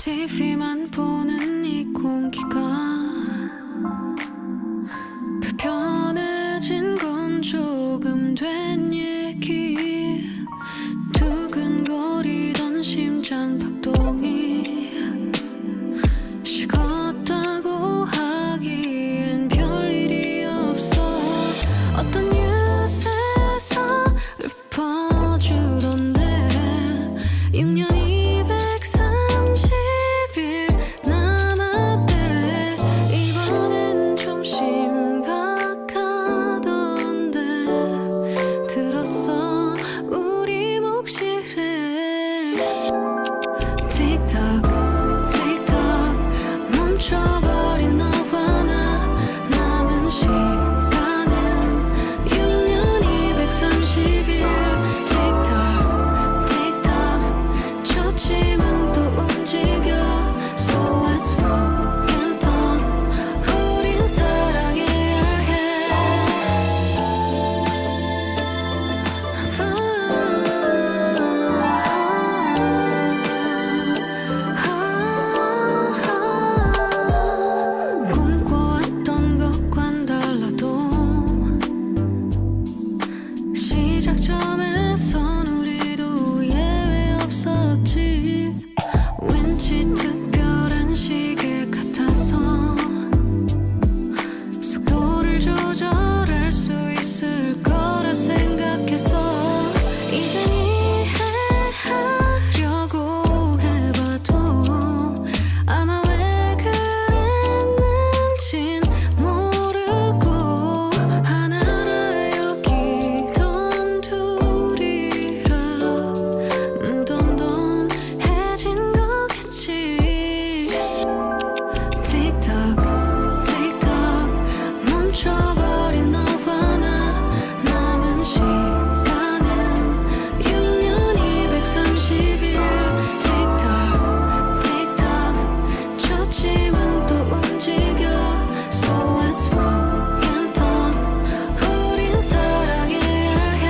TV만 보는 이 공기가 불편해진 건 조금 된 얘기. 두근거리던 심장 박동이 식었다고 하기엔 별일이 없어. 어떤 뉴스에서 읊어주던데 6년 230일 남았대. 이번엔 좀 심각하던데 들었어 우리 목실에. 틱탁 틱탁 멈춰버린 너와 나. 남은 시간은 6년 230일. 틱탁 틱탁 초침은 또 움직여. So let's walk and talk. 우린 사랑해야 해. 꿈꿔왔던 것과는 달라도 시작점에선 우리도 예외 없었지. 왠지 특별한 시계 같아서 속도를 조절할 수 있을 거라 생각해서 이젠 이해하려고 해봐도 아마 왜 그랬는진 모르고 하나라 여기던 둘이라 무덤덤해진 거겠지. 틱탁 틱탁 멈춰버린 너와 나. 남은 시간은 6년 230일. 틱탁 틱탁 초침은 또 움직여. So let's walk and talk. 우린 사랑해야 해.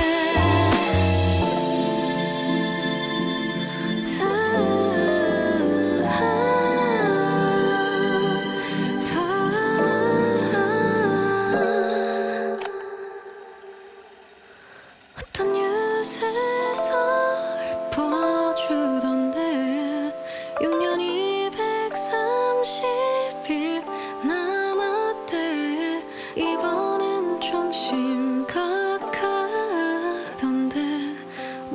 어떤 뉴스에서 읊어주던데 6년 230일 남았대. 이번엔 좀 심각하던데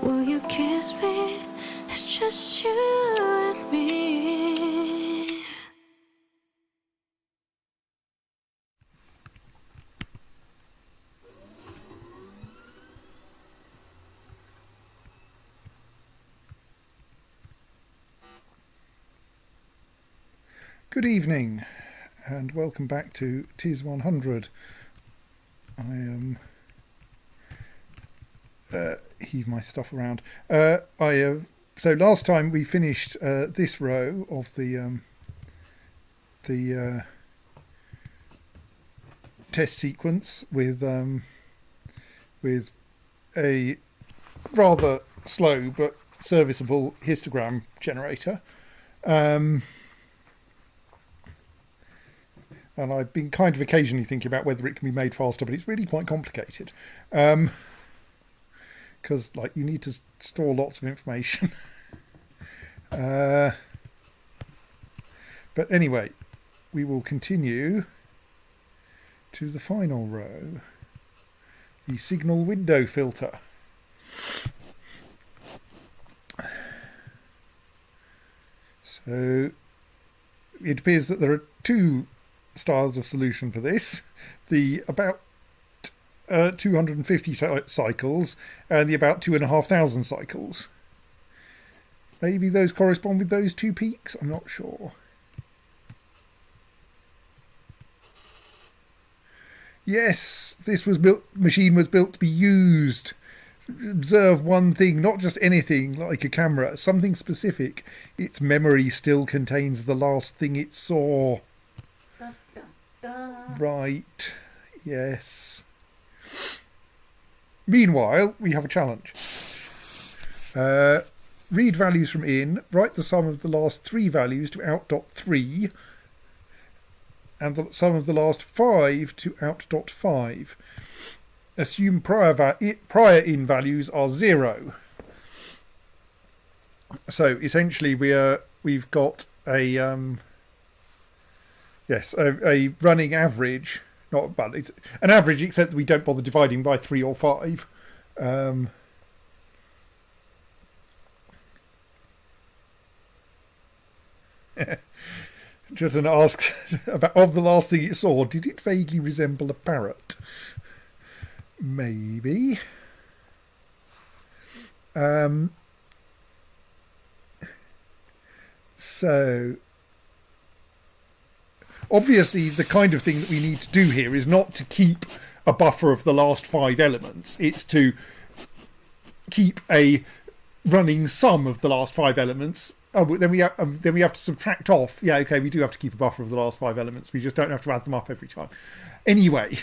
Will you kiss me? It's just you and me. Good evening and welcome back to TIS-100. I heave my stuff around. So last time we finished this row of the test sequence with a rather slow but serviceable histogram generator. And I've been kind of occasionally thinking about whether it can be made faster, but it's really quite complicated. Because like you need to store lots of information. But anyway, we will continue to the final row, the signal window filter. So it appears that there are two styles of solution for this: the about 250 cycles and the about 2,500 cycles. Maybe those correspond with those two peaks, I'm not sure. Yes, this was built. Machine was built to be used. Observe one thing, not just anything like a camera, something specific. Its memory still contains the last thing it saw. Dun, dun, dun. Right. Yes. Meanwhile, we have a challenge. Read values from in, write the sum of the last 3 values to out.3 and the sum of the last 5 to out.5. Assume prior in values are 0. So essentially we've got a a running average. It's an average, except that we don't bother dividing by 3 or 5. Just asks about of the last thing it saw, did it vaguely resemble a parrot? Maybe. So obviously the kind of thing that we need to do here is not to keep a buffer of the last 5 elements. It's to keep a running sum of the last 5 elements. Oh, but then we have to subtract off. Yeah, okay, we do have to keep a buffer of the last 5 elements. We just don't have to add them up every time. Anyway.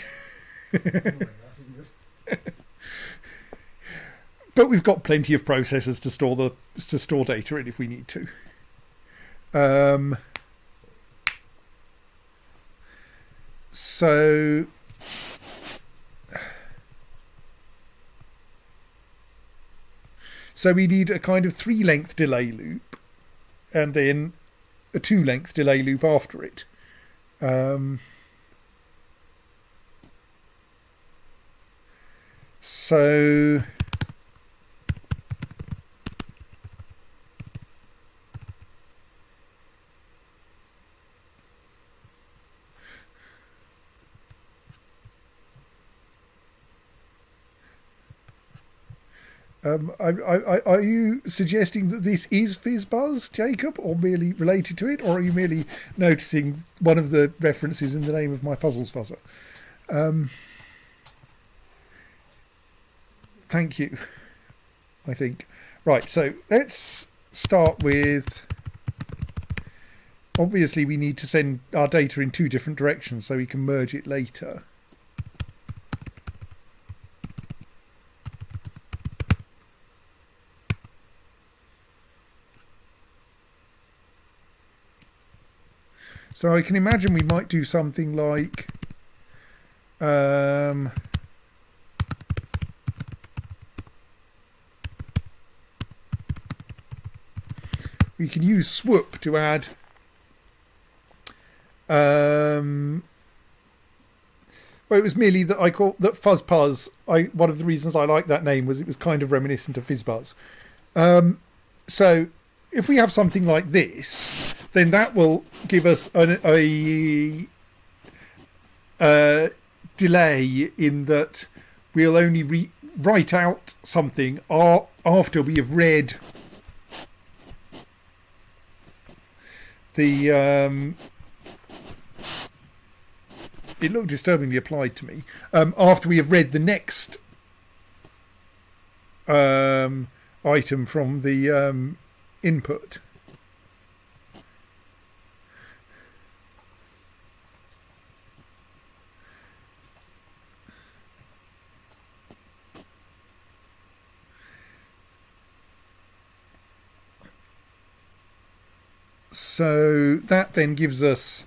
But we've got plenty of processors to store data in if we need to. So we need a kind of 3-length delay loop and then a 2-length delay loop after it. So are you suggesting that this is FizzBuzz, Jacob, or merely related to it, or are you merely noticing one of the references in the name of my puzzles fuzzer? Thank you, I think. Right, so let's start with... Obviously, we need to send our data in 2 different directions so we can merge it later. So I can imagine we might do something like we can use swoop to add well, it was merely that I call that FuzzPuzz. One of the reasons I like that name was it was kind of reminiscent of FizzBuzz. So if we have something like this, then that will give us a delay in that we'll only write out something after we have read the... it looked disturbingly applied to me. After we have read the next item from the input. So that then gives us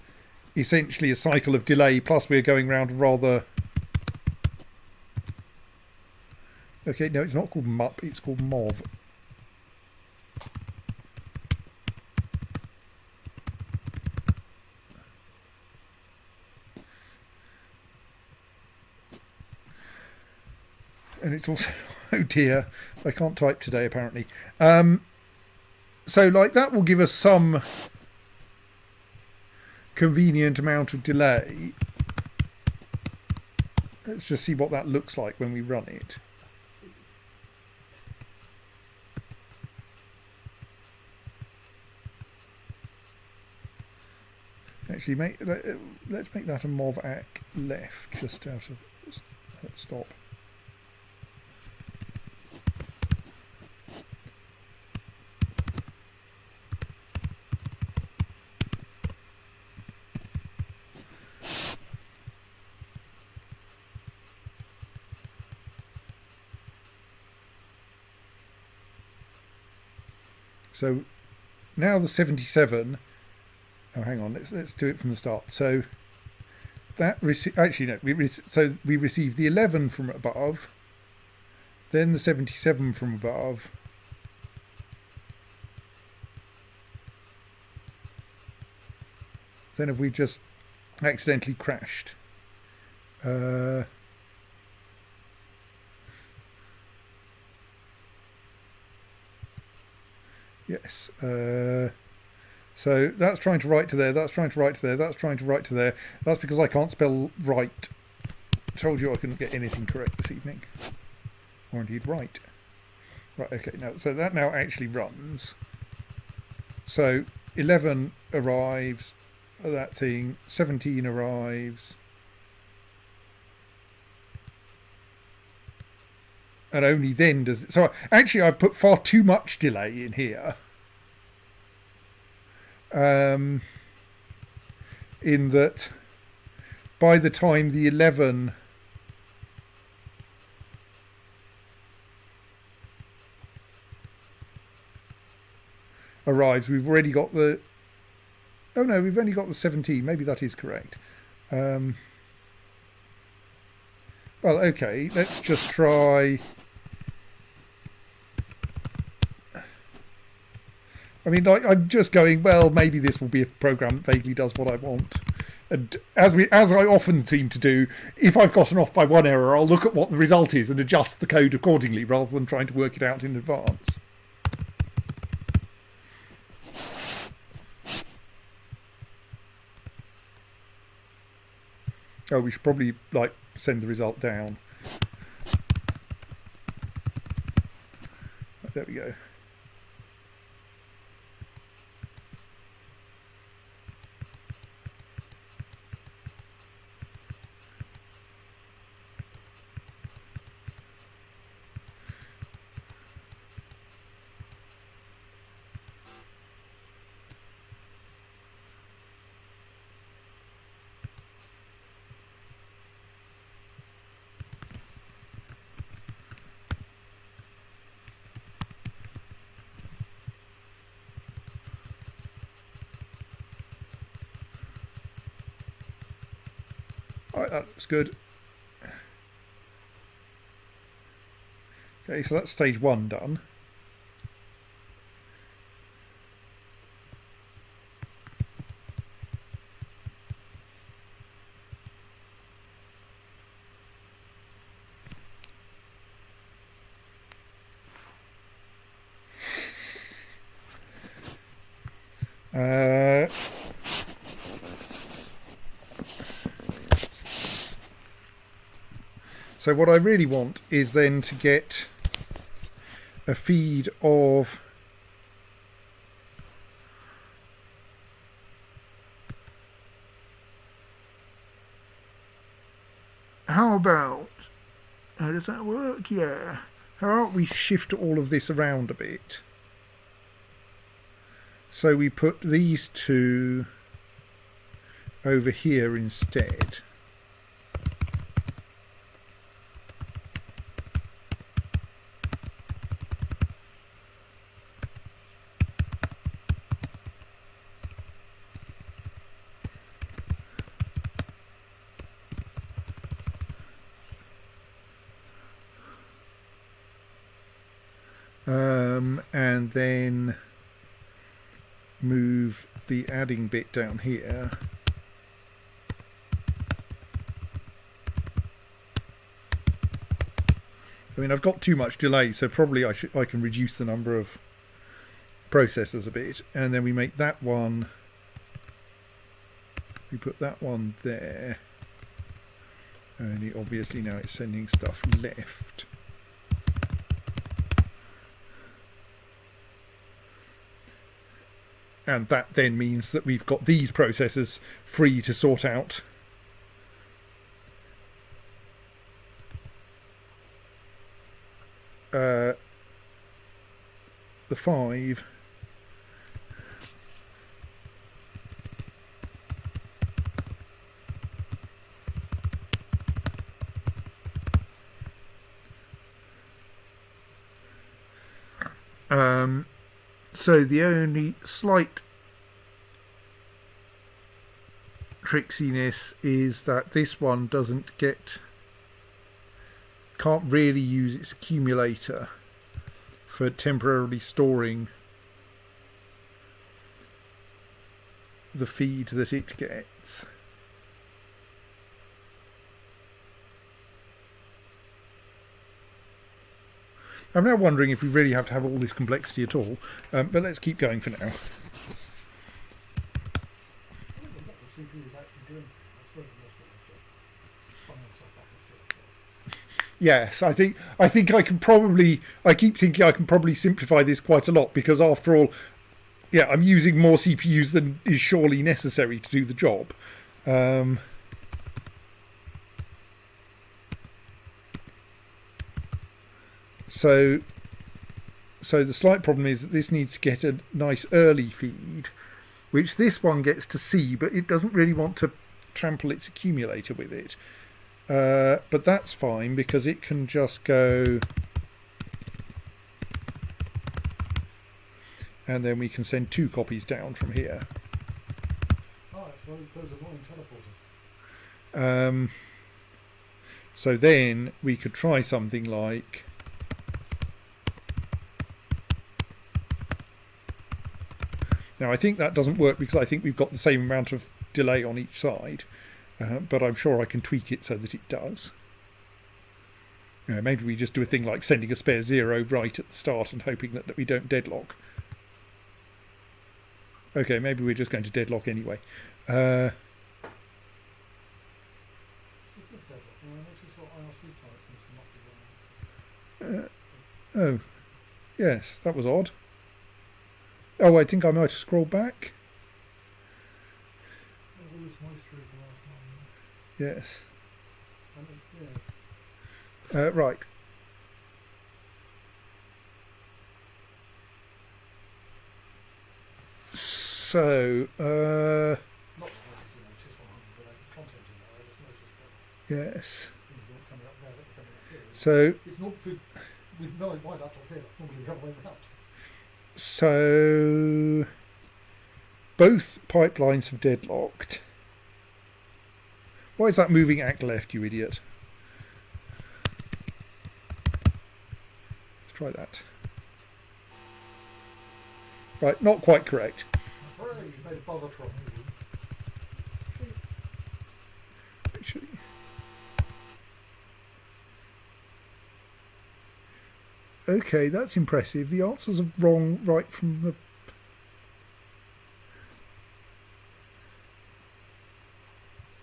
essentially a cycle of delay, plus we're going round rather... Okay, no, it's not called MUP, it's called MOV. And it's also... Oh dear, I can't type today apparently. So like that will give us some convenient amount of delay. Let's just see what that looks like when we run it. Actually, let's make that a mov ac left, just out of stop. So now the 77. Oh, hang on. Let's do it from the start. So that actually no. We receive the 11 from above, then the 77 from above, then have we just accidentally crashed? Yes. So that's trying to write to there, that's trying to write to there, that's trying to write to there. That's because I can't spell right. Told you I couldn't get anything correct this evening. Or indeed right. Right, okay, now so that now actually runs. So 11 arrives, that thing, 17 arrives. And only then does it. So actually I've put far too much delay in here. In that by the time the 11 arrives, we've already got the... Oh no, we've only got the 17. Maybe that is correct. Well, okay, let's just try... I mean, I'm just going, well, maybe this will be a program that vaguely does what I want. And as I often seem to do, if I've gotten off by one error, I'll look at what the result is and adjust the code accordingly rather than trying to work it out in advance. Oh, we should probably, send the result down. There we go. Right, that looks good. Okay, so that's stage 1 done. So what I really want is then to get a feed of how about does that work? Yeah. How about we shift all of this around a bit? So we put these two over here instead. And then move the adding bit down here. I mean, I've got too much delay, so probably I can reduce the number of processors a bit, and then we make that one. We put that one there. Only obviously now it's sending stuff left. And that then means that we've got these processors free to sort out the 5. So the only slight tricksiness is that this one can't really use its accumulator for temporarily storing the feed that it gets. I'm now wondering if we really have to have all this complexity at all, but let's keep going for now. Yes, I think I can probably. I keep thinking I can probably simplify this quite a lot because, after all, yeah, I'm using more CPUs than is surely necessary to do the job. So the slight problem is that this needs to get a nice early feed, which this one gets to see, but it doesn't really want to trample its accumulator with it. But that's fine because it can just go, and then we can send 2 copies down from here. Oh, those annoying teleporters. So then we could try something like now I think that doesn't work because I think we've got the same amount of delay on each side, but I'm sure I can tweak it so that it does. Maybe we just do a thing like sending a spare 0 right at the start and hoping that we don't deadlock. Okay, maybe we're just going to deadlock anyway. Oh, yes, that was odd. Oh, I think I might have scrolled back. Yes. Right. So, yes. So, It's not for, with no wide up here, that's normally the other way around. so both pipelines have deadlocked. Why is that moving act left, you idiot? Let's try that. Right, not quite correct. Hooray, you made a buzzertron. Actually. Okay, that's impressive. The answers are wrong right from the...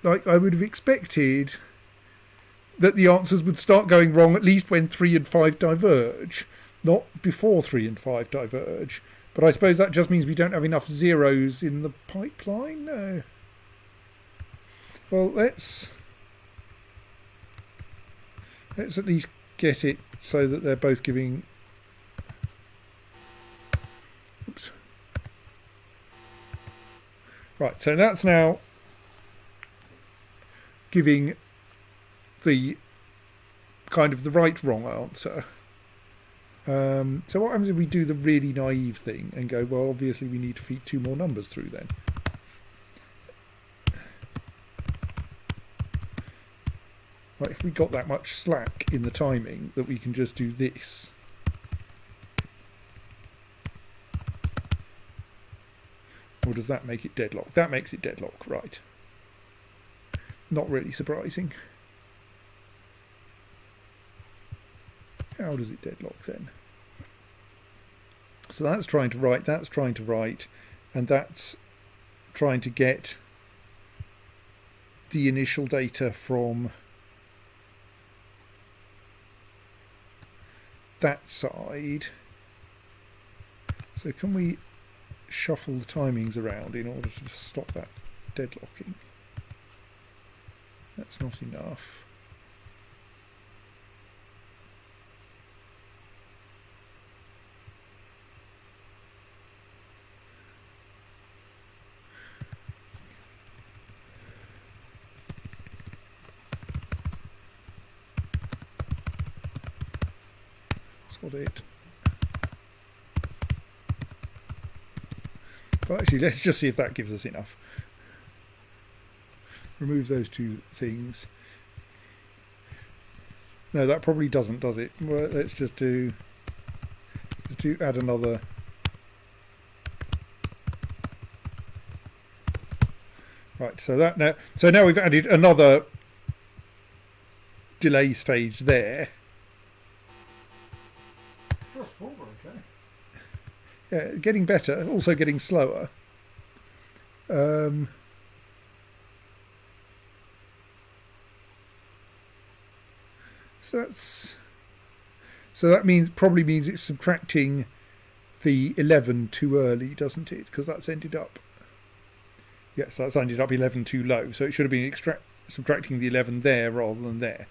Like, I would have expected that the answers would start going wrong at least when 3 and 5 diverge, not before 3 and 5 diverge. But I suppose that just means we don't have enough zeros in the pipeline? No. Well, let's at least get it so that they're both giving... Oops. Right, so that's now giving the kind of the right-wrong answer. So what happens if we do the really naive thing and go, well, obviously we need to feed 2 more numbers through then? Right, if we got that much slack in the timing that we can just do this. Or does that make it deadlock? That makes it deadlock, right. Not really surprising. How does it deadlock then? So that's trying to write, that's trying to write, and that's trying to get the initial data from that side. So can we shuffle the timings around in order to stop that deadlocking. That's not enough. That's not it. Well, actually, let's just see if that gives us enough. Remove those two things. No, that probably doesn't, does it? Well, let's just add another. Right, so now we've added another delay stage there. First four were okay. Yeah, getting better, also getting slower. So that probably means it's subtracting the 11 too early, doesn't it? Because that's ended up. Yes, that's ended up 11 too low. So it should have been subtracting the 11 there rather than there.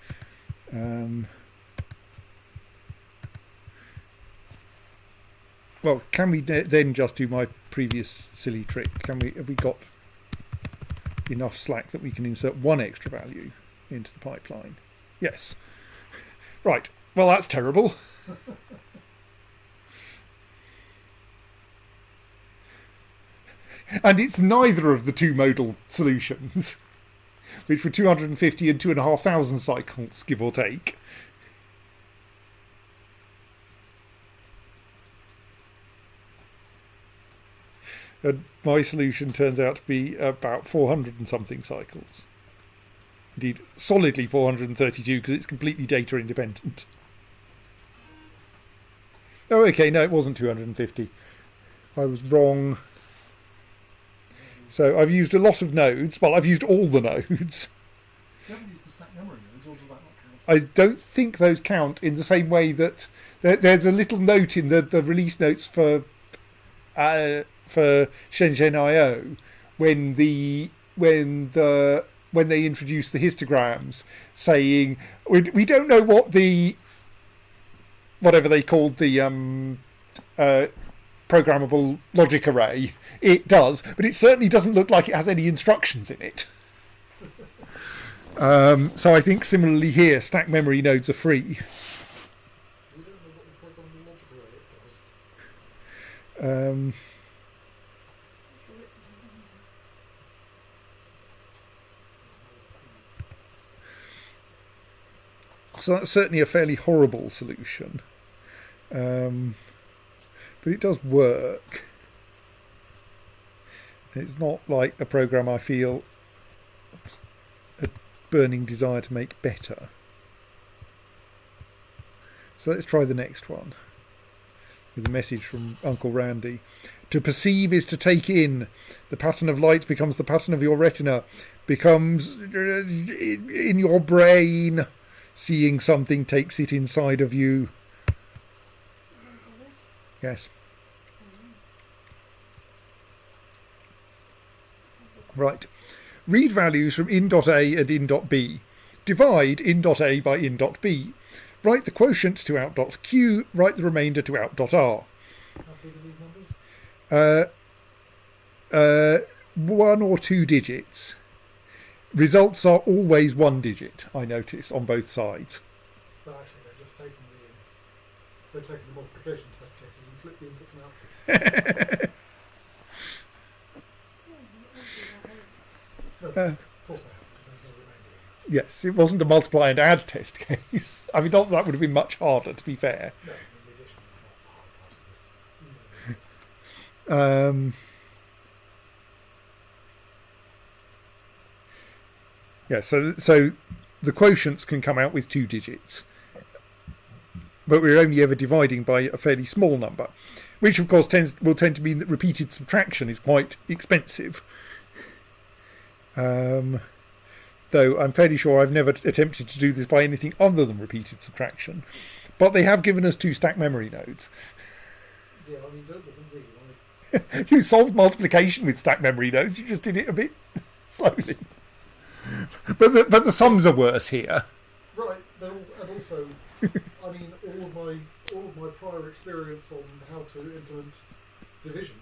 Well, can we then just do my previous silly trick? Have we got enough slack that we can insert one extra value into the pipeline? Yes. Right. Well, that's terrible. And it's neither of the two modal solutions, which were 250 and 2,500 cycles, give or take. And my solution turns out to be about 400 and something cycles. Indeed, solidly 432 because it's completely data independent. Oh, okay, no, it wasn't 250. I was wrong. So I've used a lot of nodes. Well, I've used all the nodes. You haven't used the stack memory nodes, or does that not count? I don't think those count in the same way that there's a little note in the release notes for Shenzhen IO when they introduce the histograms, saying we don't know what whatever they called the programmable logic array it does, but it certainly doesn't look like it has any instructions in it. So I think similarly here, stack memory nodes are free. We don't know what the programmable logic array does. So that's certainly a fairly horrible solution. But it does work. It's not like a program I feel a burning desire to make better. So let's try the next one with a message from Uncle Randy. To perceive is to take in. The pattern of light becomes the pattern of your retina, becomes in your brain. Seeing something takes it inside of you. Yes. Right. Read values from in.a and in.b. Divide in.a by in.b. Write the quotient to out.q. Write the remainder to out.r. How big are these numbers? 1 or 2 digits. Results are always 1 digit, I notice, on both sides. So actually they've just taken the multiplication test cases and flipped the inputs and outputs. No, of course they have, because there's no remainder. Yes, it wasn't a multiply and add test case. I mean, not that would have been much harder, to be fair. No, I mean, the addition is not part of this. Yeah, so the quotients can come out with 2 digits, but we're only ever dividing by a fairly small number, which of course will tend to mean that repeated subtraction is quite expensive. Though I'm fairly sure I've never attempted to do this by anything other than repeated subtraction, but they have given us 2 stack memory nodes. Yeah, I mean, don't look at me, You solved multiplication with stack memory nodes. You just did it a bit slowly. But the sums are worse here. Right, and also, I mean, all of my prior experience on how to implement division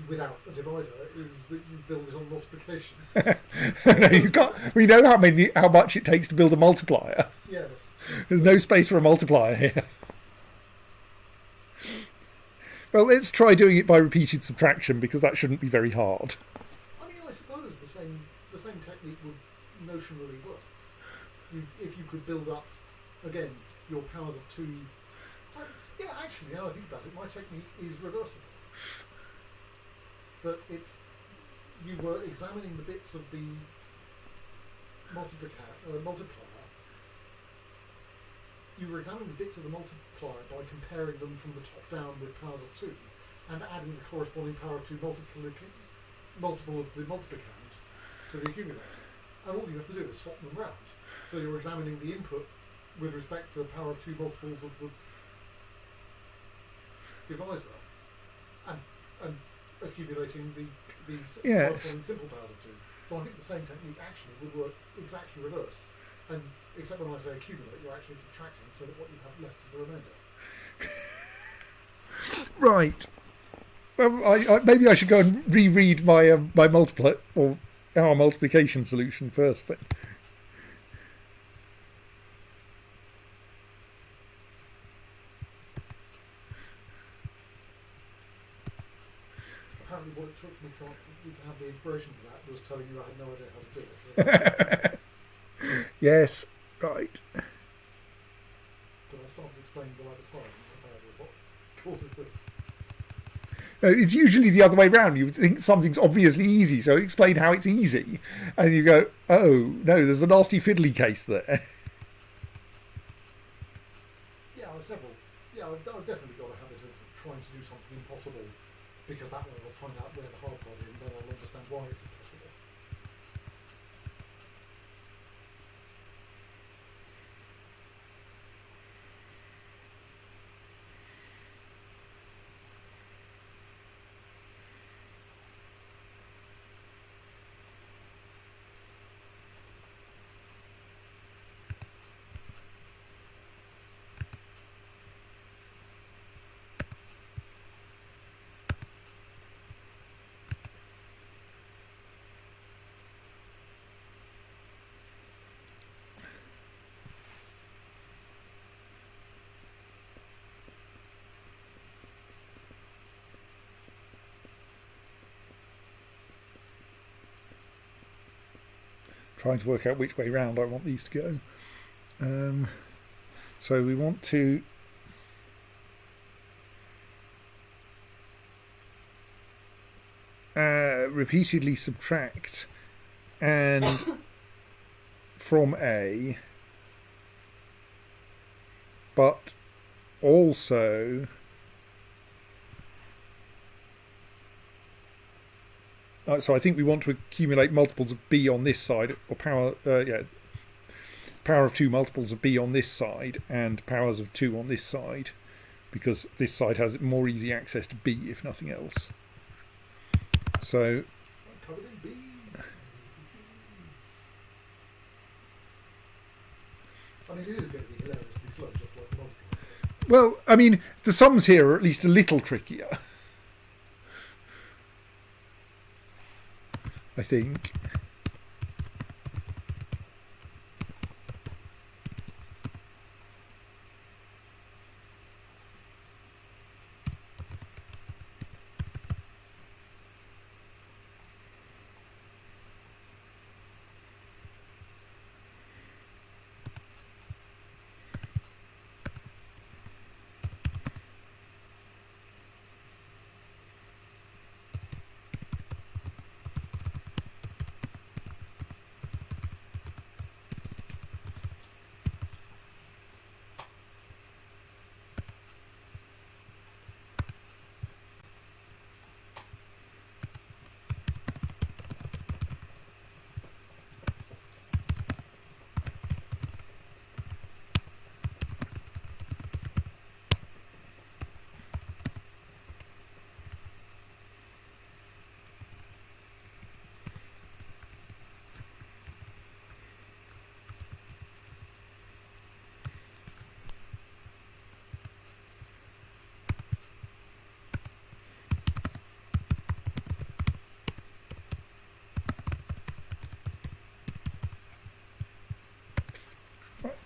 without a divider is that you build it on multiplication. No, you can't. We know how much it takes to build a multiplier. Yes. There's no space for a multiplier here. Well, let's try doing it by repeated subtraction because that shouldn't be very hard. I mean, I suppose the same technique would notionally work. If you could build up, again, your powers of 2. Yeah, actually, now I think about it, my technique is reversible. But you were examining the bits of the multiplier. You were examining the bits of the multiplier by comparing them from the top down with powers of 2 and adding the corresponding power of 2 multiple of the multiplicand to the accumulator. And all you have to do is swap them round. So you're examining the input with respect to power of 2 multiples of the divisor and accumulating the corresponding simple powers of 2. So I think the same technique actually would work exactly reversed. And except when I say accumulate, you're actually subtracting so that what you have left is the remainder. Right. Well, maybe I should go and reread my or our multiplication solution first then. Apparently what it took me to have the inspiration for that was telling you I had no idea how to do it. So Yes, right. but I started explaining what I was finding compared with what causes this. It's usually the other way round. You think something's obviously easy, so explain how it's easy. And you go, oh, no, there's a nasty fiddly case there. I've definitely got a habit of trying to do something impossible because that way I'll find out where the hard part is and then I'll understand why it's impossible. Trying to work out which way round I want these to go. So we want to repeatedly subtract and from A, but also so I think we want to accumulate multiples of B on this side, or power of 2 multiples of B on this side and powers of 2 on this side, because this side has more easy access to B if nothing else. So Covered in B. I mean, it is going to be hilariously slow, just like the multiplier. well, I mean, the sums here are at least a little trickier, I think.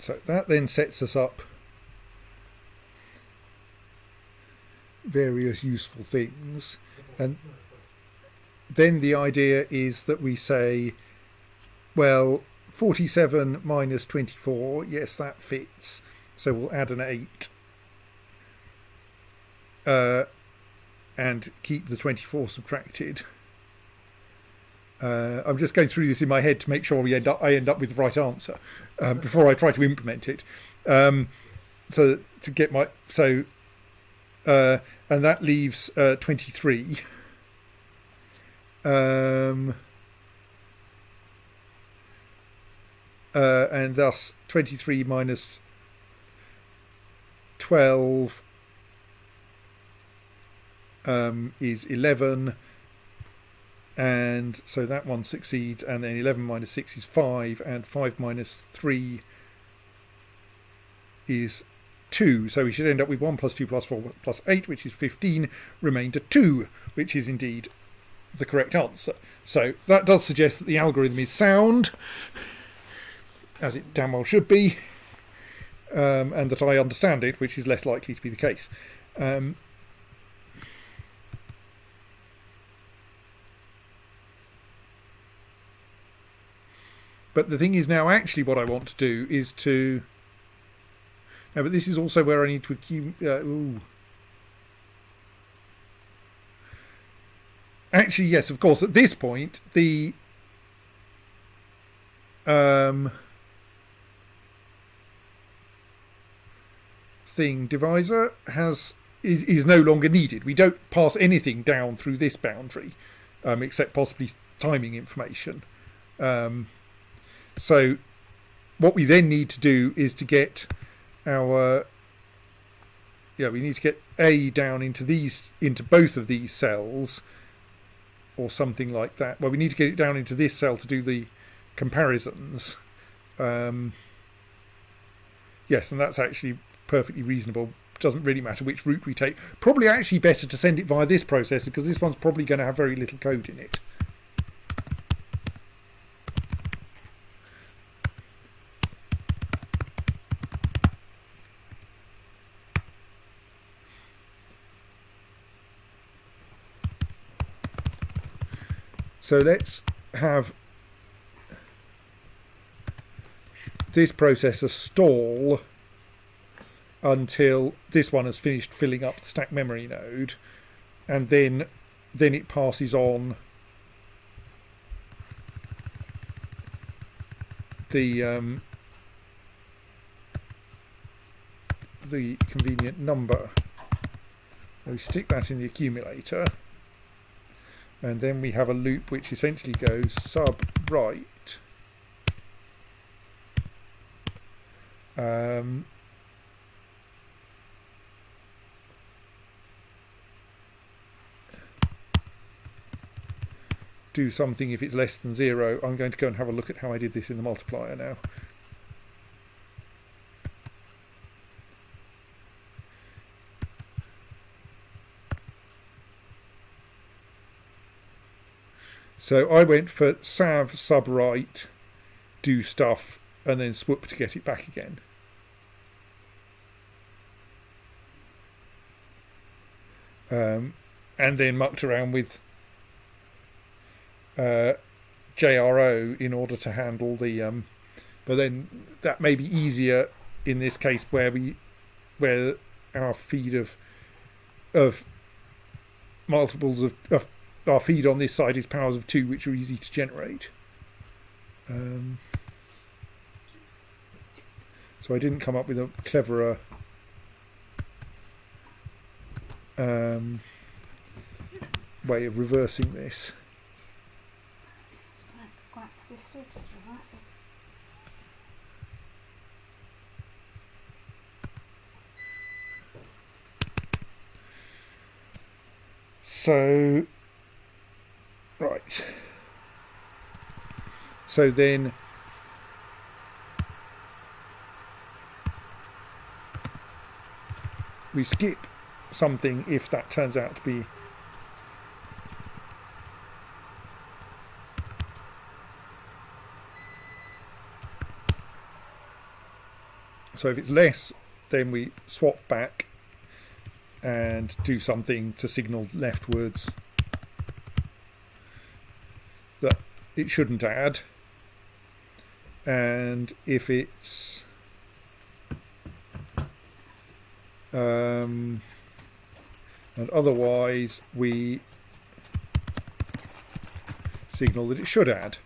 So that then sets us up various useful things. And then the idea is that we say, well, 47 minus 24, yes, that fits. So we'll add an 8 and keep the 24 subtracted. I'm just going through this in my head to make sure I end up with the right answer before I try to implement it. So to get my and that leaves 23. And thus 23 minus 12 is 11, and so that one succeeds, and then 11 minus 6 is 5, and 5 minus 3 is 2, so we should end up with 1 plus 2 plus 4 plus 8, which is 15, remainder 2, which is indeed the correct answer. So that does suggest that the algorithm is sound, as it damn well should be, and that I understand it, which is less likely to be the case. But the thing is now, actually what I want to do is to... No, but this is also where I need to accumulate... Actually, yes, of course, at this point, the... thing divisor is no longer needed. We don't pass anything down through this boundary, except possibly timing information. So what we then need to do is to get our we need to get A down into both of these cells, or something like that. Well, we need to get it down into this cell to do the comparisons. Yes, and that's actually perfectly reasonable. Doesn't really matter which route we take. Probably actually better to send it via this processor, because this one's probably going to have very little code in it. So let's have this processor stall until this one has finished filling up the stack memory node, and then it passes on the convenient number. We stick that in the accumulator, and then we have a loop which essentially goes sub right do something if it's less than 0. I'm going to go and have a look at how I did this in the multiplier now. So I went for sav sub right, do stuff, and then swoop to get it back again. And then mucked around with JRO in order to handle the but then that may be easier in this case where our feed of multiples of our feed on this side is powers of 2, which are easy to generate. So I didn't come up with a cleverer way of reversing this. Squack. We're still just reversing. So, right. So then we skip something if that turns out to be So if it's less, then we swap back and do something to signal leftwards that it shouldn't add. And if it's and otherwise we signal that it should add.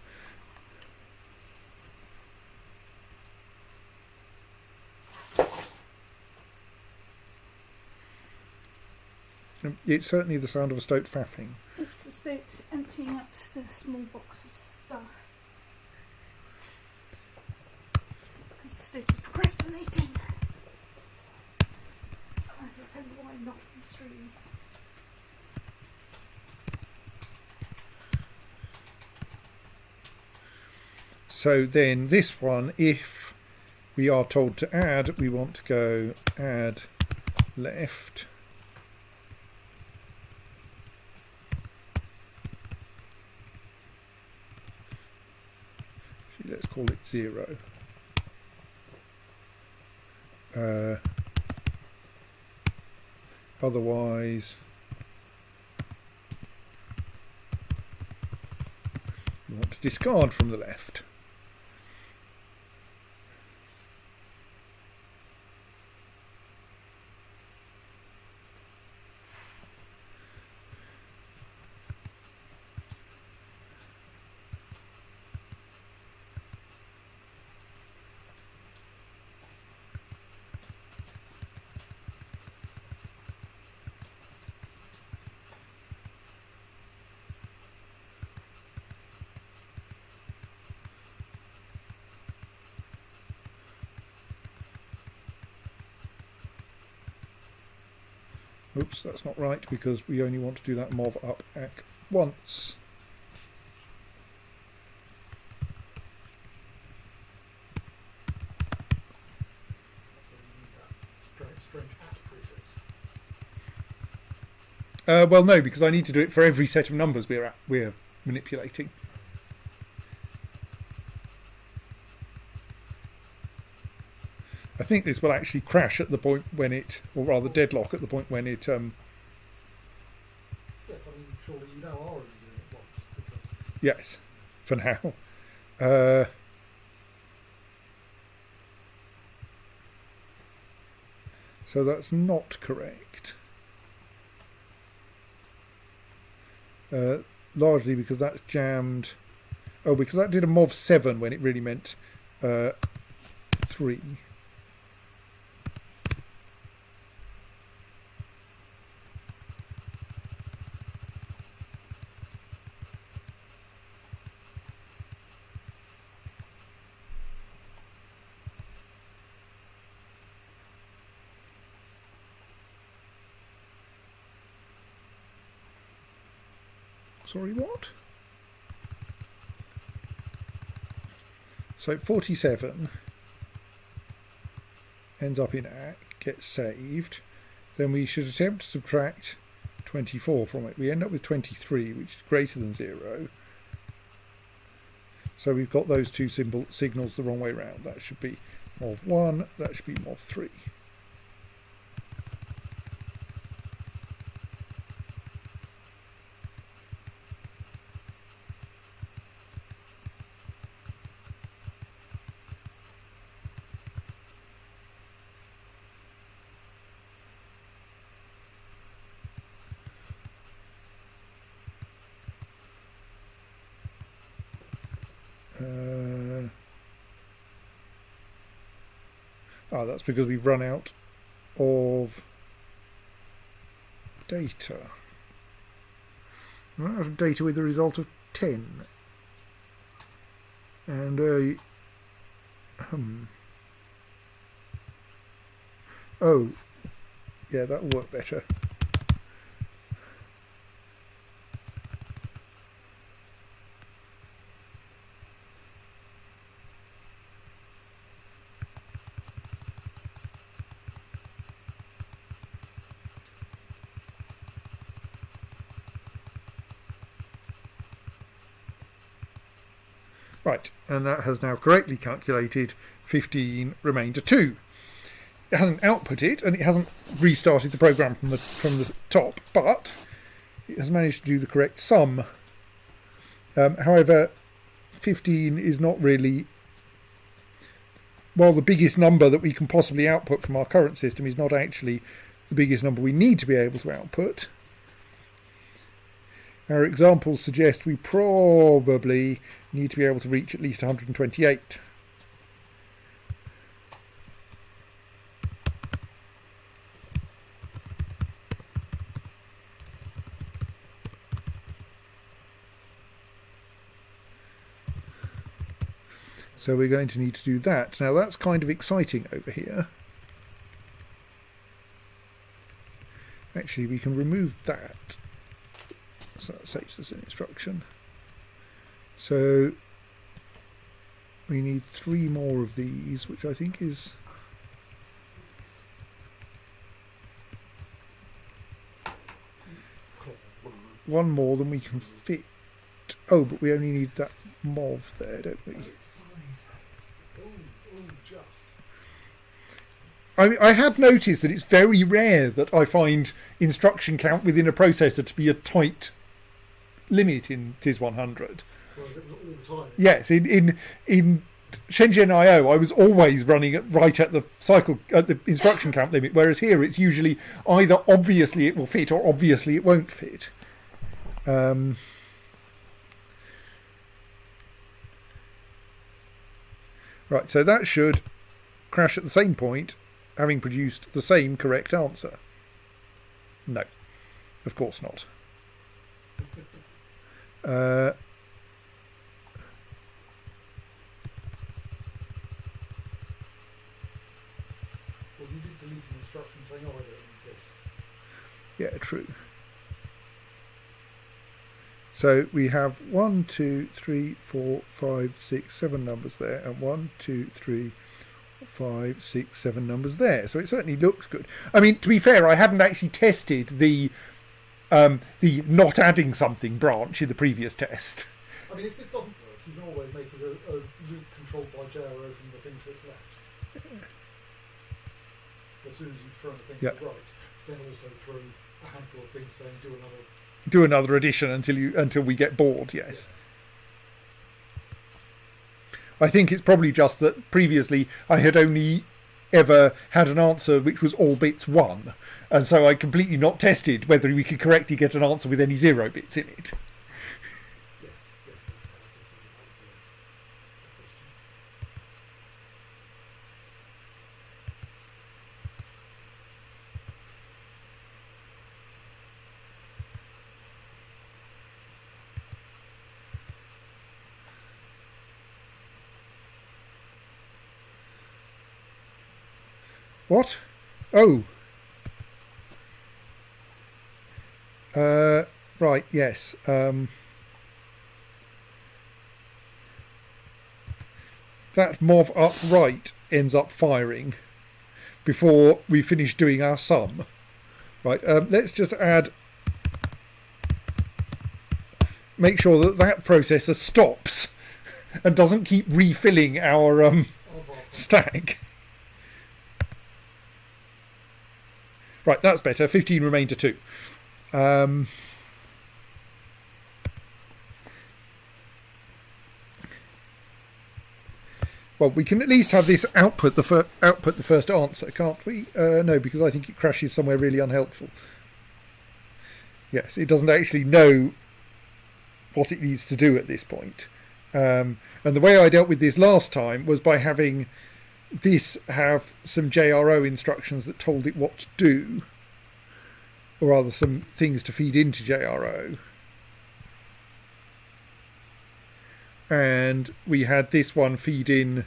It's certainly the sound of a stoat faffing. It's the stoat emptying out the small box of stuff. It's because the stoat is procrastinating. I will tell you why not on stream. So then this one, if we are told to add, we want to go add left. Let's call it 0. Otherwise, you want to discard from the left. Oops, that's not right because we only want to do that mov up ac once. Strange at prefix. Well, no, because I need to do it for every set of numbers we're manipulating. I think this will actually crash at the point when it, or rather deadlock at the point when it. Yes, I mean, surely you now are only doing it once. Because Yes, for now. So that's not correct. Largely because that's jammed. Oh, because that did a mov 7 when it really meant 3. Sorry, what? So 47 ends up in AC, gets saved. Then we should attempt to subtract 24 from it. We end up with 23, which is greater than 0. So we've got those two signals the wrong way round. That should be mov 1, that should be mov 3. That's because we've run out of data. Run out of data with a result of 10. And oh, yeah, that will work better. Right, and that has now correctly calculated 15 remainder 2. output it, and it hasn't restarted the program from the top, but it has managed to do the correct sum. However, 15 is not really, well, the biggest number that we can possibly output from our current system is not actually the biggest number we need to be able to output. Our examples suggest we probably need to be able to reach at least 128. So we're going to need to do that. Now that's kind of exciting over here. Actually, we can remove that. So that saves us an instruction. So we need 3 more of these, which I think is one more than we can fit. Oh, but we only need that MOV there, don't we? I had noticed that it's very rare that I find instruction count within a processor to be a tight limit in TIS-100. Yes, in Shenzhen IO, I was always running it right at the instruction count limit, whereas here it's usually either obviously it will fit or obviously it won't fit. Right, so that should crash at the same point, having produced the same correct answer. No, of course not. Well, you did delete an instruction saying, oh, I don't need this. Yeah, true. So we have 1, 2, 3, 4, 5, 6, 7 numbers there, and 1, 2, 3, 5, 6, 7 numbers there. So it certainly looks good. I mean, to be fair, I hadn't actually tested the not adding something branch in the previous test. I mean, if this doesn't work, you can always make it a loop controlled by JRO from the thing to its left. As soon as you throw the thing to the right, then also throw a handful of things saying do another addition until we get bored. Yes. I think it's probably just that previously I had only ever had an answer which was all bits 1, and so I completely not tested whether we could correctly get an answer with any 0 bits in it. What? Oh. Right, yes. That MOV up right ends up firing before we finish doing our sum. Right, let's just make sure that processor stops and doesn't keep refilling our stack. Right, that's better. 15 remain to 2. Well, we can at least have this output the first answer, can't we? No, because I think it crashes somewhere really unhelpful. Yes, it doesn't actually know what it needs to do at this point. And the way I dealt with this last time was by having this have some JRO instructions that told it what to do, or rather some things to feed into JRO. And we had this one feed in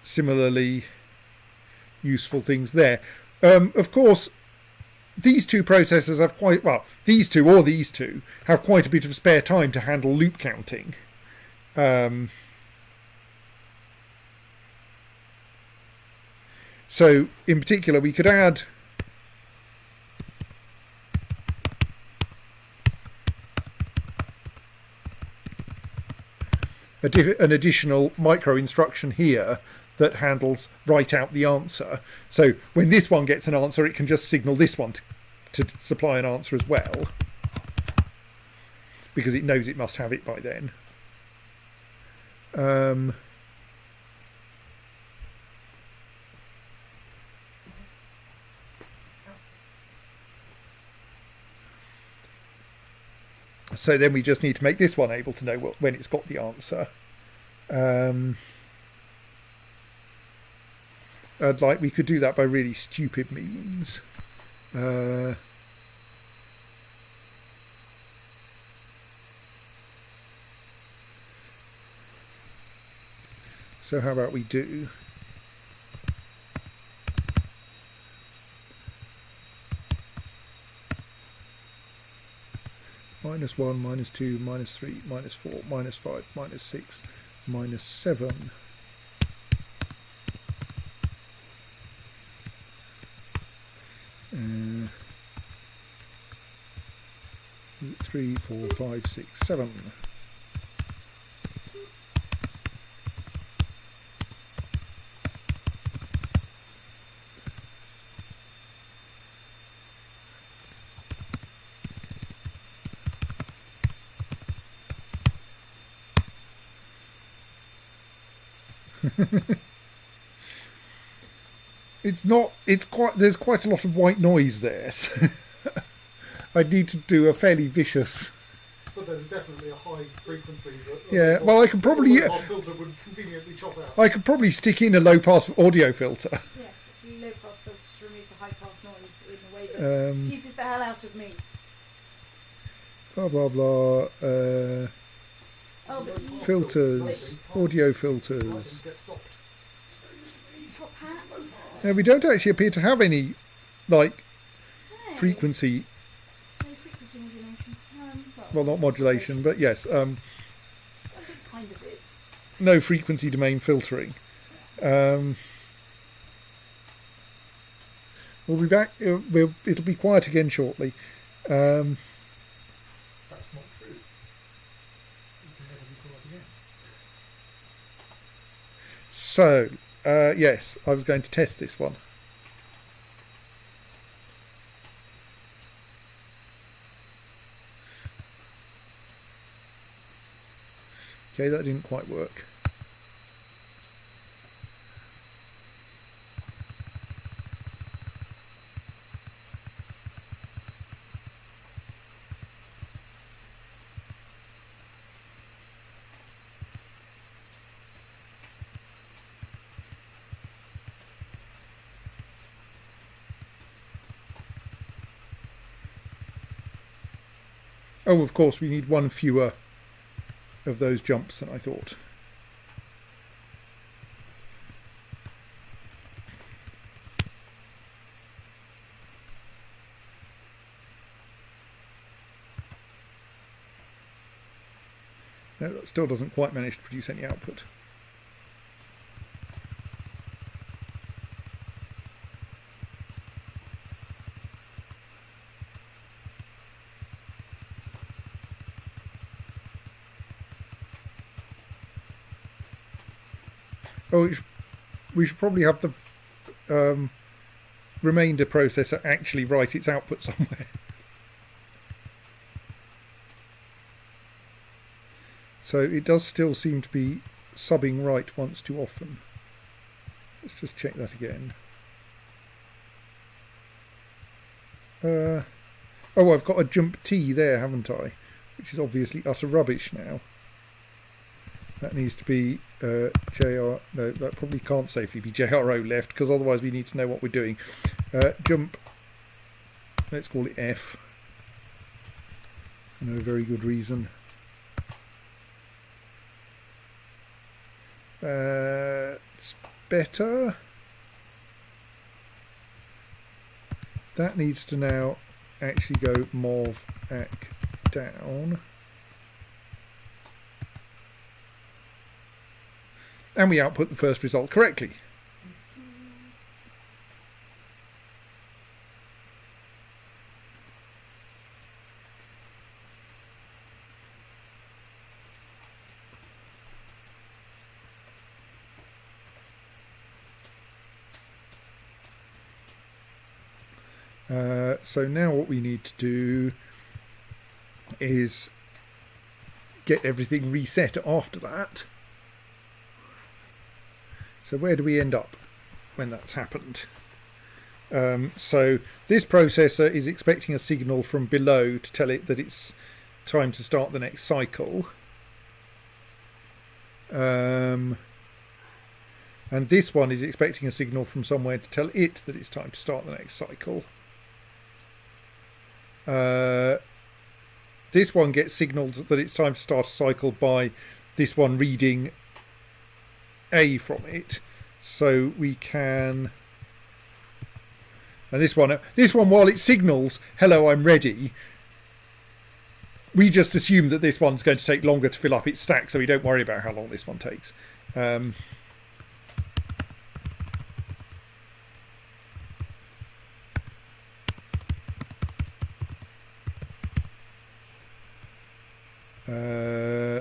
similarly useful things there. Of course, these two processors have these two have quite a bit of spare time to handle loop counting. So, in particular, we could add an additional micro instruction here that handles write out the answer. So when this one gets an answer, it can just signal this one to supply an answer as well, because it knows it must have it by then. So then we just need to make this one able to know when it's got the answer. And like we could do that by really stupid means. So how about we do -1, -2, -3, -4, -5, -6, -7. Uh, 3, 4, 5, 6, 7. There's quite a lot of white noise there. So I'd need to do a fairly vicious. But there's definitely a high frequency that Yeah, well, I can probably. our filter would conveniently chop out. I could probably stick in a low pass audio filter. Yes, a few low pass filters to remove the high pass noise in a way that confuses the hell out of me. Blah blah blah. Oh, but do you Filters, audio filters. Get stopped. top hats? No, we don't actually appear to have any like No. frequency. No frequency modulation. Well, not modulation, but yes, I think kind of is. no frequency domain filtering. We'll be back. It'll be quiet again shortly. That's not true. You can never be caught up again. So, yes, I was going to test this one. Okay, that didn't quite work. Oh, of course, we need one fewer of those jumps than I thought. No, that still doesn't quite manage to produce any output. Oh, we should probably have the remainder processor actually write its output somewhere. So it does still seem to be subbing right once too often. Let's just check that again. Oh, I've got a jump T there, haven't I? Which is obviously utter rubbish now. That needs to be JR. No, that probably can't safely be JRO left, because otherwise we need to know what we're doing. Jump. Let's call it F. For no very good reason. It's better. That needs to now actually go MOV AC down. And we output the first result correctly. So now what we need to do is get everything reset after that. So where do we end up when that's happened? So this processor is expecting a signal from below to tell it that it's time to start the next cycle. And this one is expecting a signal from somewhere to tell it that it's time to start the next cycle. This one gets signaled that it's time to start a cycle by this one reading A from it. So we can... And this one, while it signals, hello, I'm ready, we just assume that this one's going to take longer to fill up its stack, so we don't worry about how long this one takes.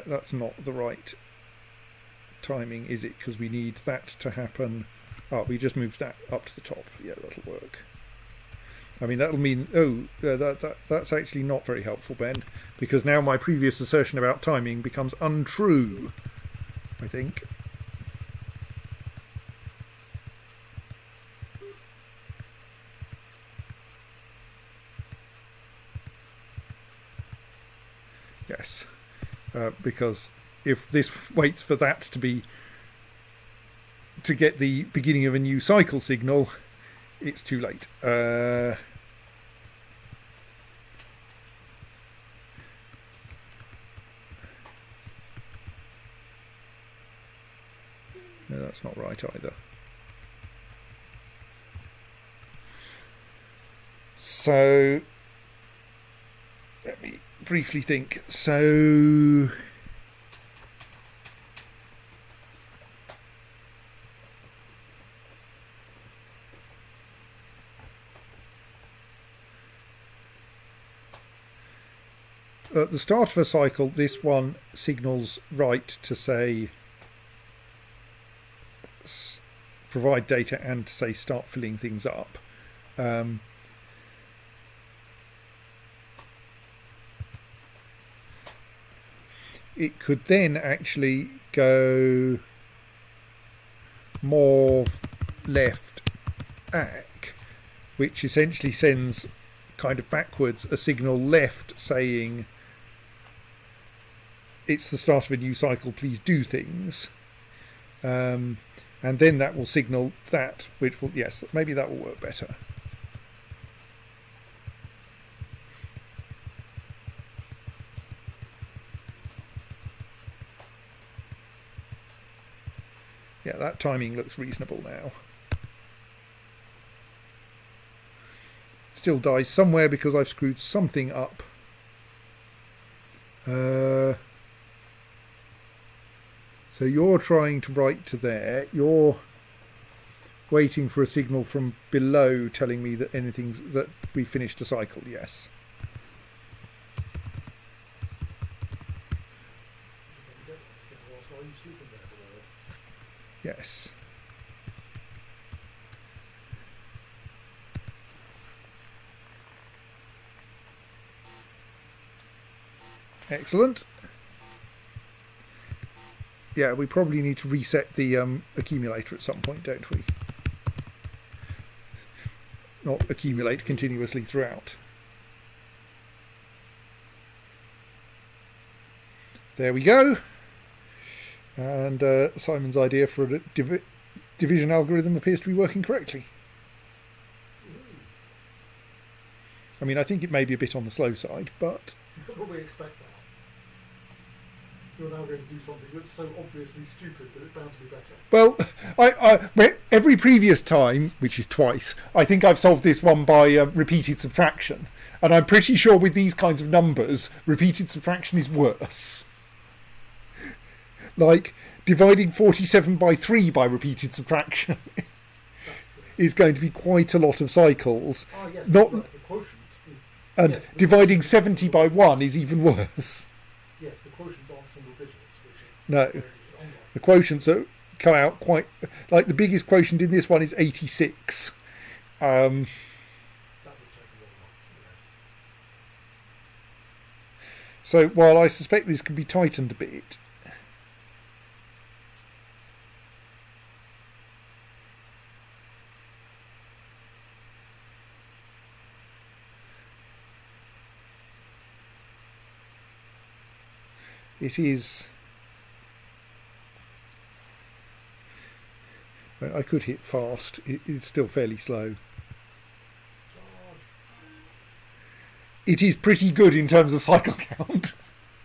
That's not the right timing, is it? Because we need that to happen. Oh, we just moved that up to the top. Yeah, that'll work. I mean, that'll mean... Oh, that's actually not very helpful, Ben, because now my previous assertion about timing becomes untrue, I think. Yes, because if this waits for that to get the beginning of a new cycle signal, it's too late. No, that's not right either. So let me briefly think. So at the start of a cycle, this one signals right to say provide data and to say start filling things up. It could then actually go morph left ACK, which essentially sends kind of backwards a signal left saying it's the start of a new cycle, please do things. And then that will signal that, which will, yes, maybe that will work better. Yeah, that timing looks reasonable now. Still dies somewhere because I've screwed something up. So you're trying to write to there. You're waiting for a signal from below telling me that that we finished a cycle. Yes. Yes. Excellent. Yeah, we probably need to reset the accumulator at some point, don't we? Not accumulate continuously throughout. There we go. And Simon's idea for a division algorithm appears to be working correctly. I mean, I think it may be a bit on the slow side, but... You could probably expect that. You're now going to do something that's so obviously stupid that it's bound to be better. Well, every previous time, which is twice, I think I've solved this one by repeated subtraction. And I'm pretty sure with these kinds of numbers, repeated subtraction is worse. Like, dividing 47 by 3 by repeated subtraction is going to be quite a lot of cycles. Ah, yes, Not, the quotient. and Yes, dividing 70 by 1 is even worse. Yes, the quotients aren't single digits, which is No. unlike. The quotients come out quite... Like, the biggest quotient in this one is 86. That would take So while I suspect this can be tightened a bit, it is. I could hit fast. It's still fairly slow. It is pretty good in terms of cycle count.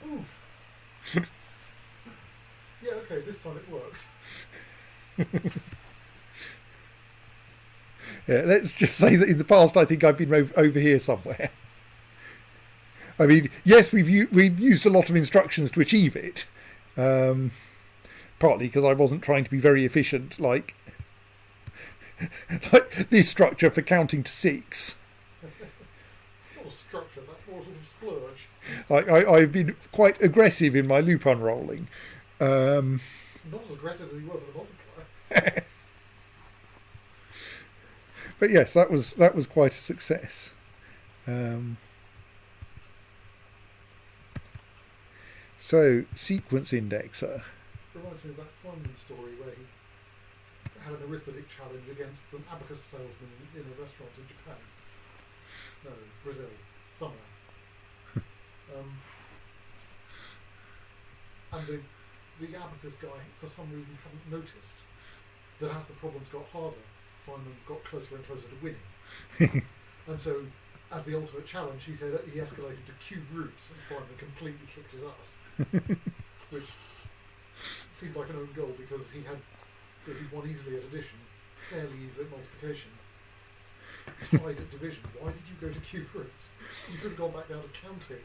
Oof. Yeah, okay, this time it worked. Yeah, let's just say that in the past I think I've been over here somewhere. I mean, yes, we've used a lot of instructions to achieve it. Partly because I wasn't trying to be very efficient, like this structure for counting to 6. It's not a structure, that's more sort of splurge. I've been quite aggressive in my loop unrolling. Not as aggressive as you were for the multiplier. But yes, that was quite a success. So, sequence indexer. Reminds me of that Feynman story where he had an arithmetic challenge against some abacus salesman in a restaurant in Japan. No, Brazil, somewhere. And the abacus guy, for some reason, hadn't noticed that as the problems got harder, Feynman got closer and closer to winning. And so, as the ultimate challenge, he said that he escalated to cube roots, and Feynman completely kicked his ass. Which seemed like an own goal because he won easily at addition, fairly easily at multiplication, tied at division. Why did you go to cube roots? You could have gone back down to counting.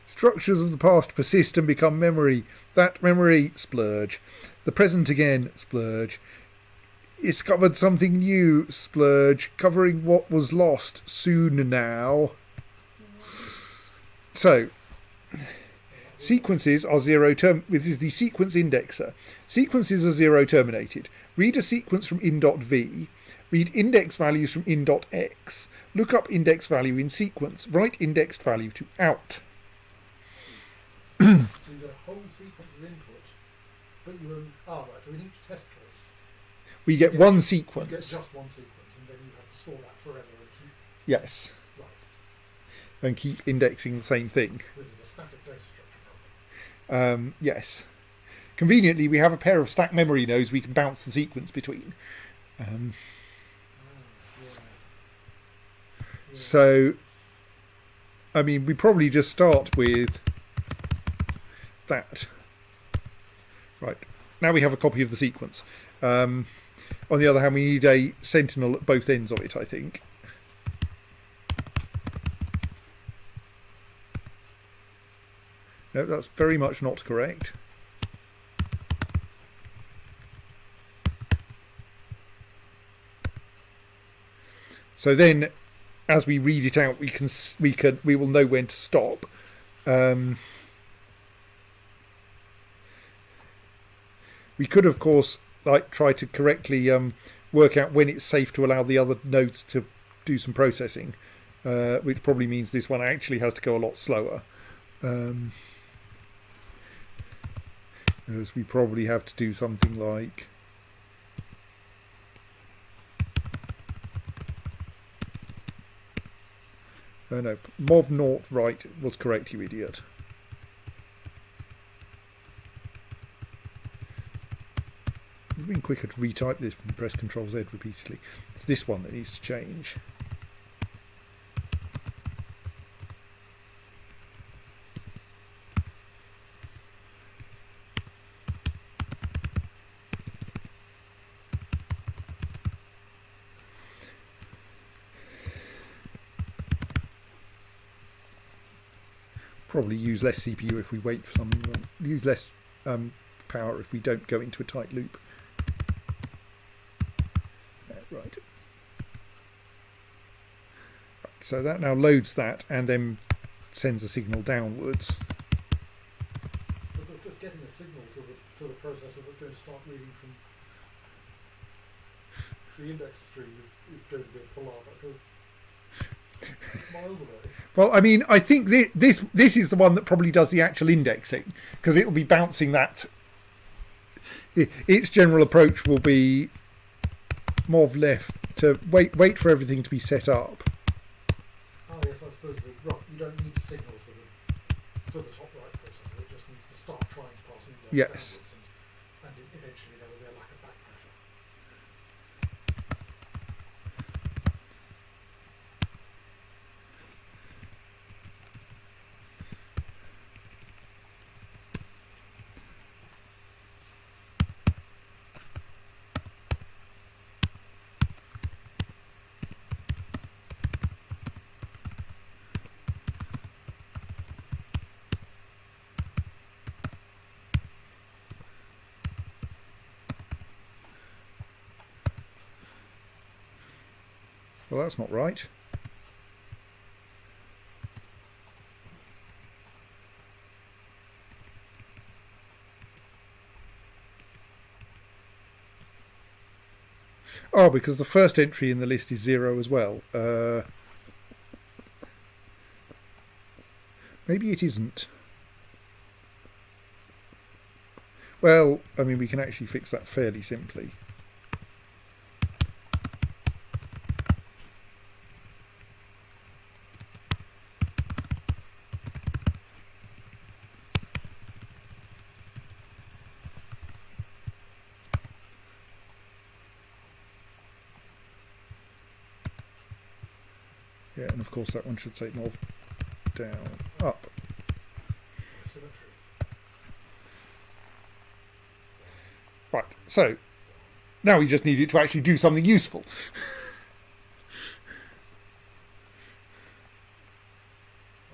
Structures of the past persist and become memory. That memory, splurge. The present again, splurge. Discovered something new, splurge. Covering what was lost, soon now. So, sequences are this is the sequence indexer. Sequences are zero terminated. Read a sequence from in.v. Read index values from in.x. Look up index value in sequence. Write indexed value to out. So you get a whole sequence as input, but right, so in each test case, We get one sequence. you get just one sequence, and then you have to store that forever and keep, Yes. right, And keep indexing the same thing. this is a static data structure problem. Yes. Conveniently, we have a pair of stacked memory nodes we can bounce the sequence between. Yeah. So, I mean, we probably just start with that. Right. Now we have a copy of the sequence. On the other hand, we need a sentinel at both ends of it, I think. No, that's very much not correct. So then, as we read it out, we will know when to stop. We could, of course, try to correctly work out when it's safe to allow the other nodes to do some processing, which probably means this one actually has to go a lot slower. As we probably have to do something like no, mov naught right was correct, you idiot. It would have been quicker to retype this and press Ctrl Z repeatedly. It's this one that needs to change. Probably use less CPU if we wait for something. Use less power if we don't go into a tight loop. Right. So that now loads that and then sends a signal downwards. But just getting a signal to the processor that's going to start reading from the index stream is going to be a palaver because Miles away. Well, I mean, I think this is the one that probably does the actual indexing, because it will be bouncing that. Its general approach will be mov left to wait for everything to be set up. Oh yes, I suppose you don't need to signal to the top right processor. It just needs to start trying to pass index Yes. downwards, and eventually there will be a lack of back pressure. Well, that's not right. Oh, because the first entry in the list is 0 as well. Maybe it isn't. Well, I mean, we can actually fix that fairly simply. Yeah, and of course that one should say north, down, up. Symmetry. Right, so now we just need it to actually do something useful.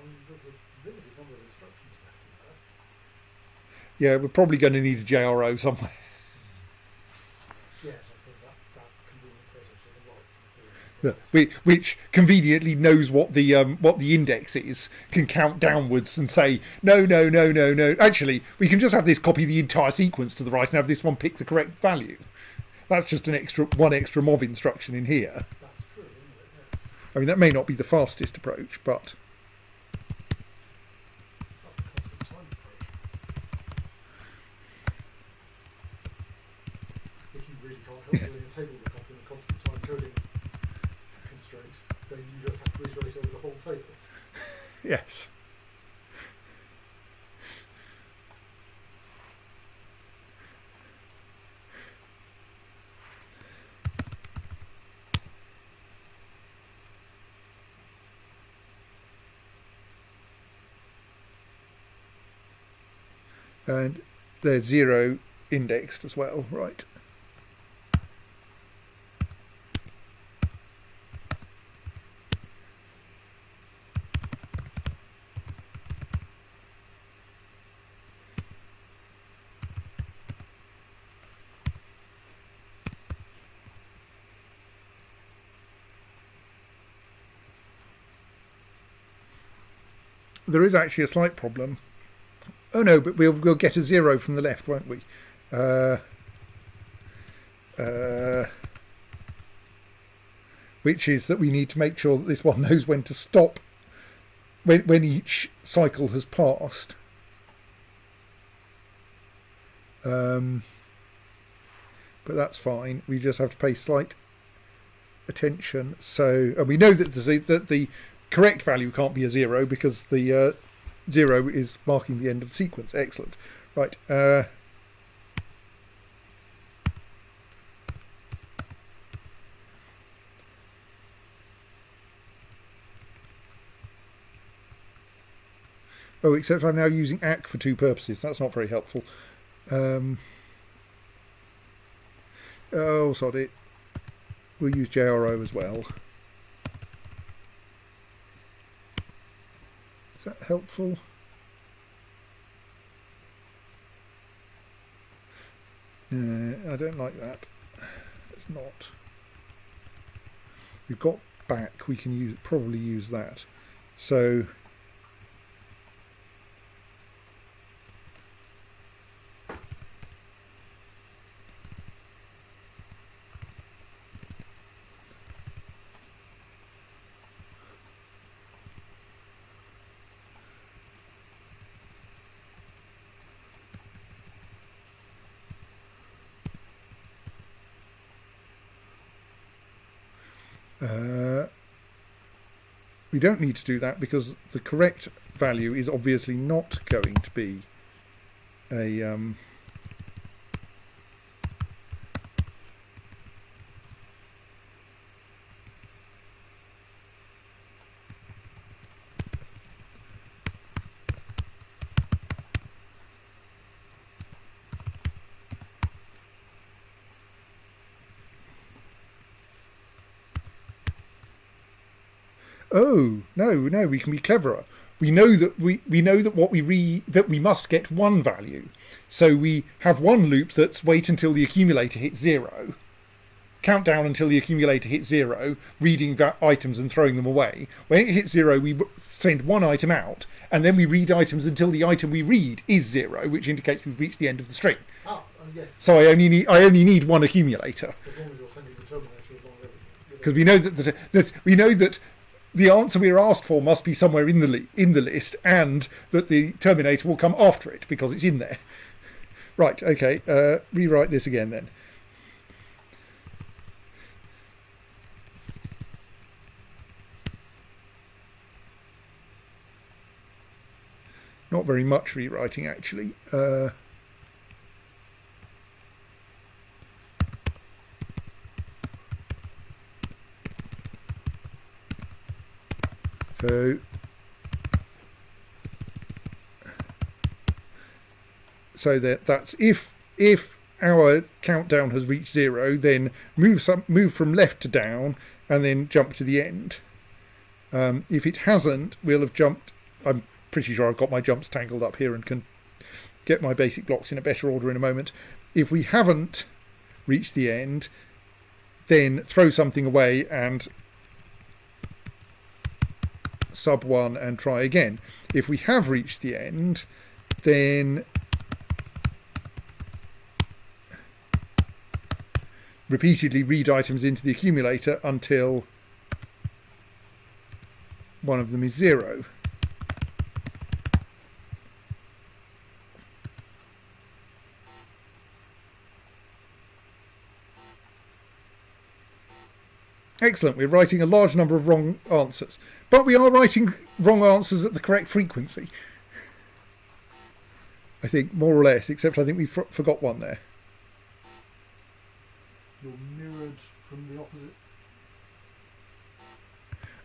I mean, there's a limited number of instructions left in there. Yeah, we're probably going to need a JRO somewhere. Yes, I suppose that convenient processor can work. Which conveniently knows what the index is, can count downwards and say no. Actually, we can just have this copy the entire sequence to the right and have this one pick the correct value. That's just one extra mov instruction in here. That's true, isn't it? Yes. I mean, that may not be the fastest approach, but That's the constant time approach. If you really can't help doing a table lookup in a constant time coding constraint, then you just have to iterate over the whole table. yes. And there's 0 indexed as well, right? There is actually a slight problem. Oh no, but we'll get a 0 from the left, won't we? Which is that we need to make sure that this one knows when to stop when each cycle has passed. But that's fine. We just have to pay slight attention. So, and we know that the correct value can't be a 0 because the 0 is marking the end of the sequence. Excellent. Right. Oh, except I'm now using ACK for 2 purposes. That's not very helpful. Oh, sod it. We'll use JRO as well. Is that helpful? No, I don't like that. It's not. We've got back. We can probably use that. So We don't need to do that because the correct value is obviously not going to be a Oh, no, we can be cleverer. We know that we know that that we must get one value. So we have one loop that's wait until the accumulator hits 0, count down until the accumulator hits 0, reading items and throwing them away. When it hits 0, we send one item out, and then we read items until the item we read is 0, which indicates we've reached the end of the string. Yes. So I only need one accumulator. As long as you're sending the terminator, as long as because we know that the answer we are asked for must be somewhere in the list, and that the terminator will come after it because it's in there. Right. Okay. Rewrite this again then. Not very much rewriting actually. So that's if our countdown has reached 0, then move from left to down and then jump to the end. If it hasn't, we'll have jumped. I'm pretty sure I've got my jumps tangled up here and can get my basic blocks in a better order in a moment. If we haven't reached the end, then throw something away and sub 1 and try again. If we have reached the end, then repeatedly read items into the accumulator until one of them is 0. Excellent, we're writing a large number of wrong answers. But we are writing wrong answers at the correct frequency. I think, more or less, except I think we forgot one there. you're mirrored from the opposite.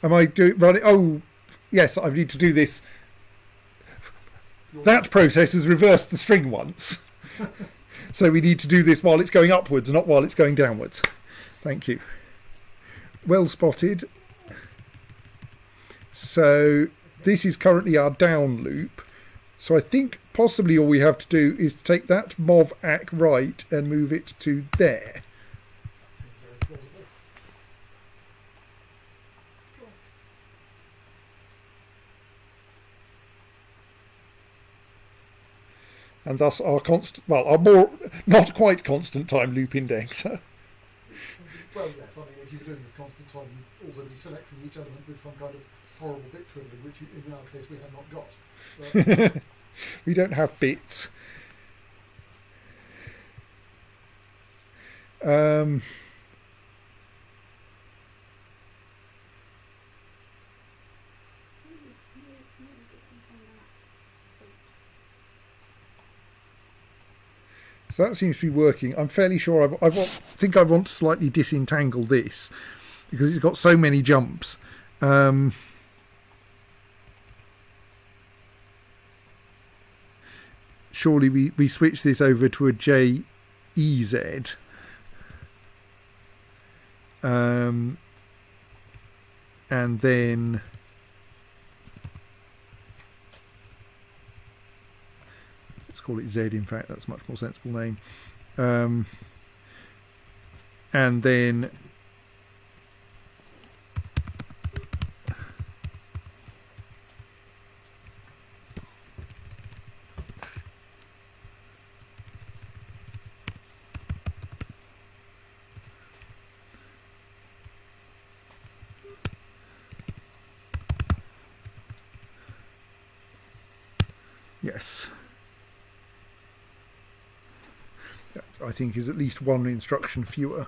Am I running? Oh, yes, I need to do this. That process has reversed the string once. So we need to do this while it's going upwards, not while it's going downwards. Thank you. Well spotted. So this is currently our down loop. So I think possibly all we have to do is take that mov ac right and move it to there. Seems very plausible. And thus our our more, not quite constant time loop indexer. Well, yes, I mean, if you were doing this constant time, you'd also be selecting each element with some kind of horrible bit twiddling, which in our case we have not got. But We don't have bits. So that seems to be working. I'm fairly sure I think I want to slightly disentangle this because it's got so many jumps. Surely we switch this over to a JEZ. And then let's call it Z, in fact, that's a much more sensible name. And then yes. That, I think, is at least one instruction fewer.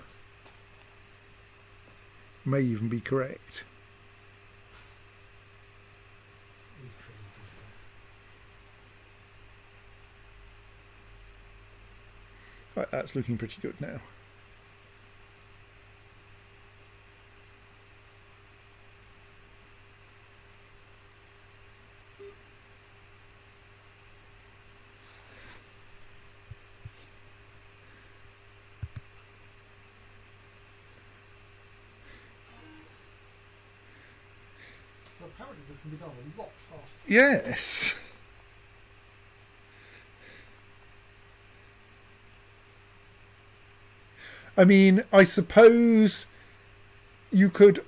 may even be correct. These trees do Right, that's looking pretty good now. So apparently this can be done a lot faster. Yes. I mean, I suppose you could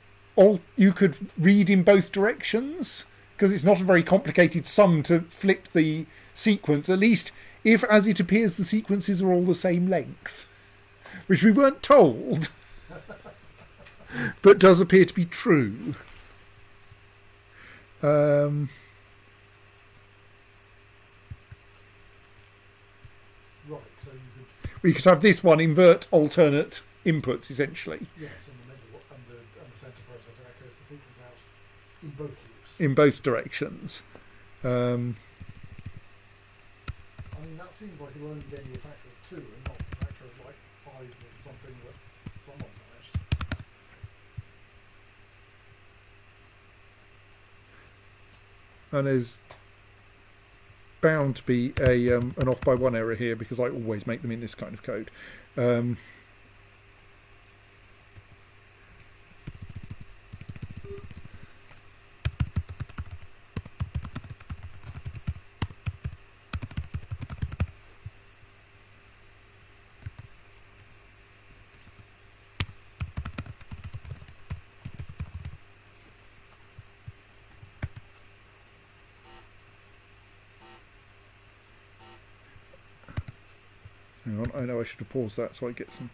read in both directions, because it's not a very complicated sum to flip the sequence, at least if, as it appears, the sequences are all the same length, which we weren't told, but does appear to be true. Right, so you could, We could have this one invert alternate inputs, essentially, yes, in the middle and the centre processor echoes the sequence out in both loops. in both directions. I mean, that seems like it'll only be a factor of 2 and not a factor of like 5 or something that someone's managed. And there's bound to be an off by one error here, because I always make them in this kind of code. Hang on, I know I should have paused that so I get some.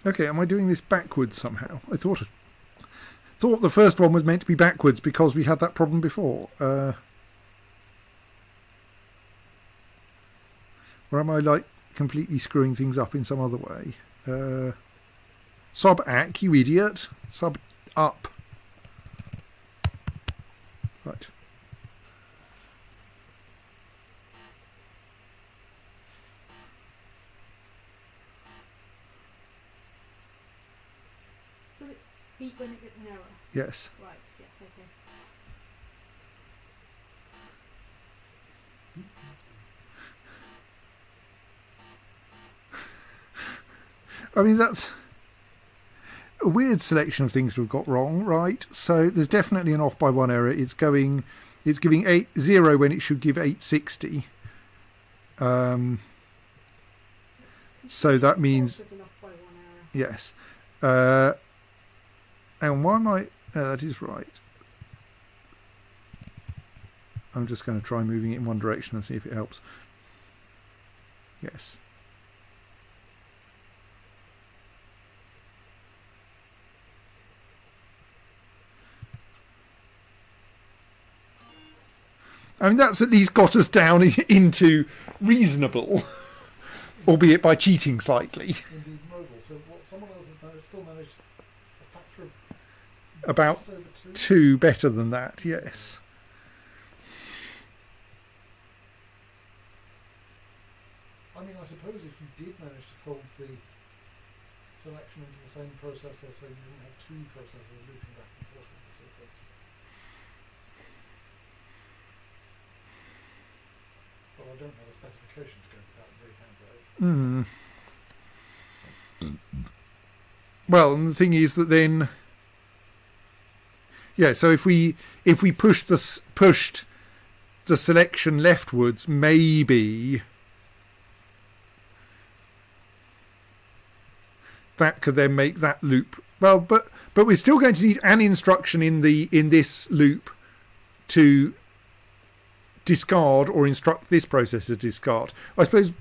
Okay, am I doing this backwards somehow? I thought the first one was meant to be backwards because we had that problem before. Or am I like completely screwing things up in some other way? Sub-ack, you idiot. Sub-up. Right. Does it beep when it gets an error? Yes. Right, yes, okay. I mean, that's a weird selection of things we've got wrong, right? So there's definitely an off by one error. It's giving 0 when it should give 860. So that means There's enough by one error. yes. And why am I? No, that is right. I'm just going to try moving it in one direction and see if it helps. Yes. I mean, that's at least got us down into reasonable, albeit by cheating slightly. Indeed, mobile. So what someone else has still managed a factor of About just over 2. 2 better than that, yes. I mean, I suppose if you did manage to fold the selection into the same processor, so you didn't have 2 processors looping back and forth with the sequence. But I don't have a specification to go with that very handbrake. Well, and the thing is that then, yeah. So if we pushed the selection leftwards, maybe that could then make that loop. Well, but we're still going to need an instruction in this loop to discard or instruct this processor to discard. I suppose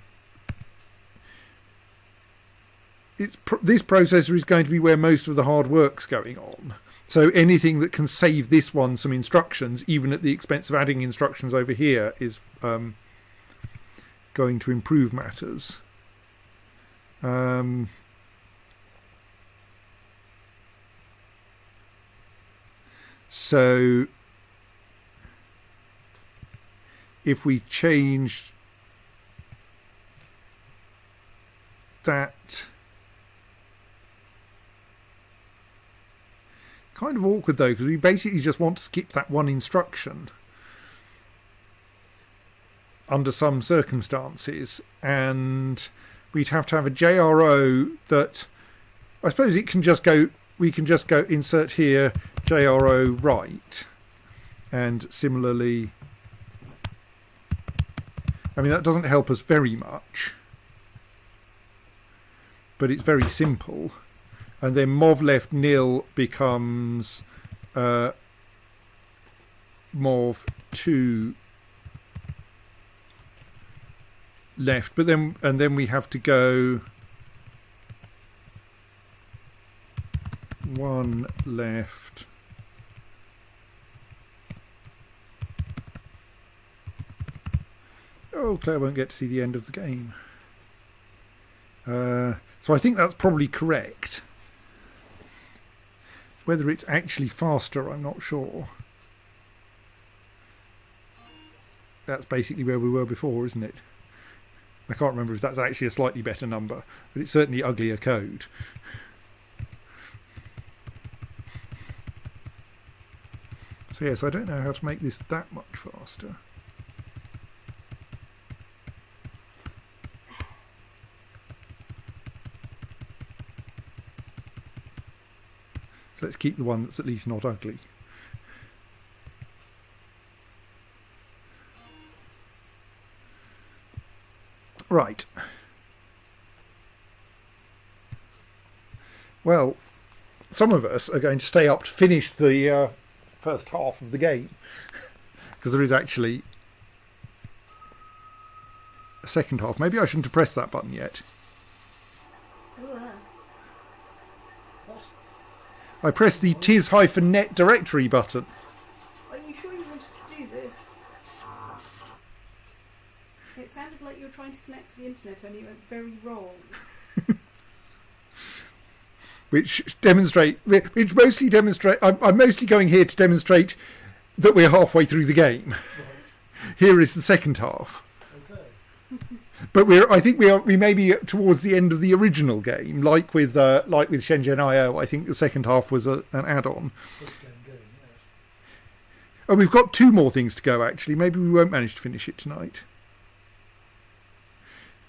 this processor is going to be where most of the hard work's going on. So anything that can save this one some instructions, even at the expense of adding instructions over here, is going to improve matters. So if we change that, kind of awkward though, because we basically just want to skip that one instruction under some circumstances, and we'd have to have a JRO that, I suppose it can just go, we can just go insert here JRO right, and similarly, I mean that doesn't help us very much, but it's very simple. And then mov left nil becomes mov 2 left, but then we have to go 1 left, oh, Claire won't get to see the end of the game. So I think that's probably correct. Whether it's actually faster, I'm not sure. That's basically where we were before, isn't it? I can't remember if that's actually a slightly better number, but it's certainly uglier code. So yes, I don't know how to make this that much faster. So let's keep the one that's at least not ugly. Right. Well, some of us are going to stay up to finish the first half of the game, because there is actually a second half. Maybe I shouldn't have pressed that button yet. I pressed the TIS-100 directory button. Are you sure you wanted to do this? It sounded like you were trying to connect to the internet, only it went very wrong. Which mostly demonstrate. I'm mostly going here to demonstrate that we're halfway through the game. Right. Here is the second half. Okay. But I think we may be towards the end of the original game, like with Shenzhen IO. I think the second half was an add-on. Yes. Oh, we've got 2 more things to go. Actually, maybe we won't manage to finish it tonight.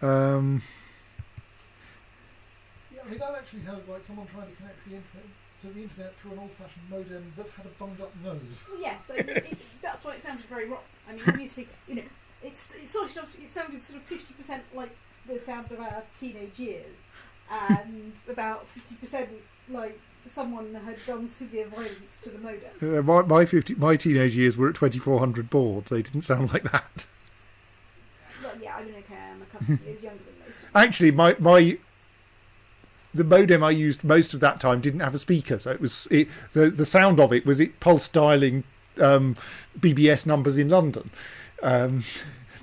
Yeah, I mean that actually sounded like someone trying to connect to the internet through an old-fashioned modem that had a bunged-up nose. Well, yes, I mean, that's why it sounded very wrong. I mean, obviously, you know. It sounded sort of 50% like the sound of our teenage years, and about 50% like someone had done severe violence to the modem. My teenage years were at 2400 baud. They didn't sound like that. Well, yeah, I mean, okay, I'm a couple of years younger than most of you. Actually, the modem I used most of that time didn't have a speaker, so the sound of it was pulse dialing BBS numbers in London.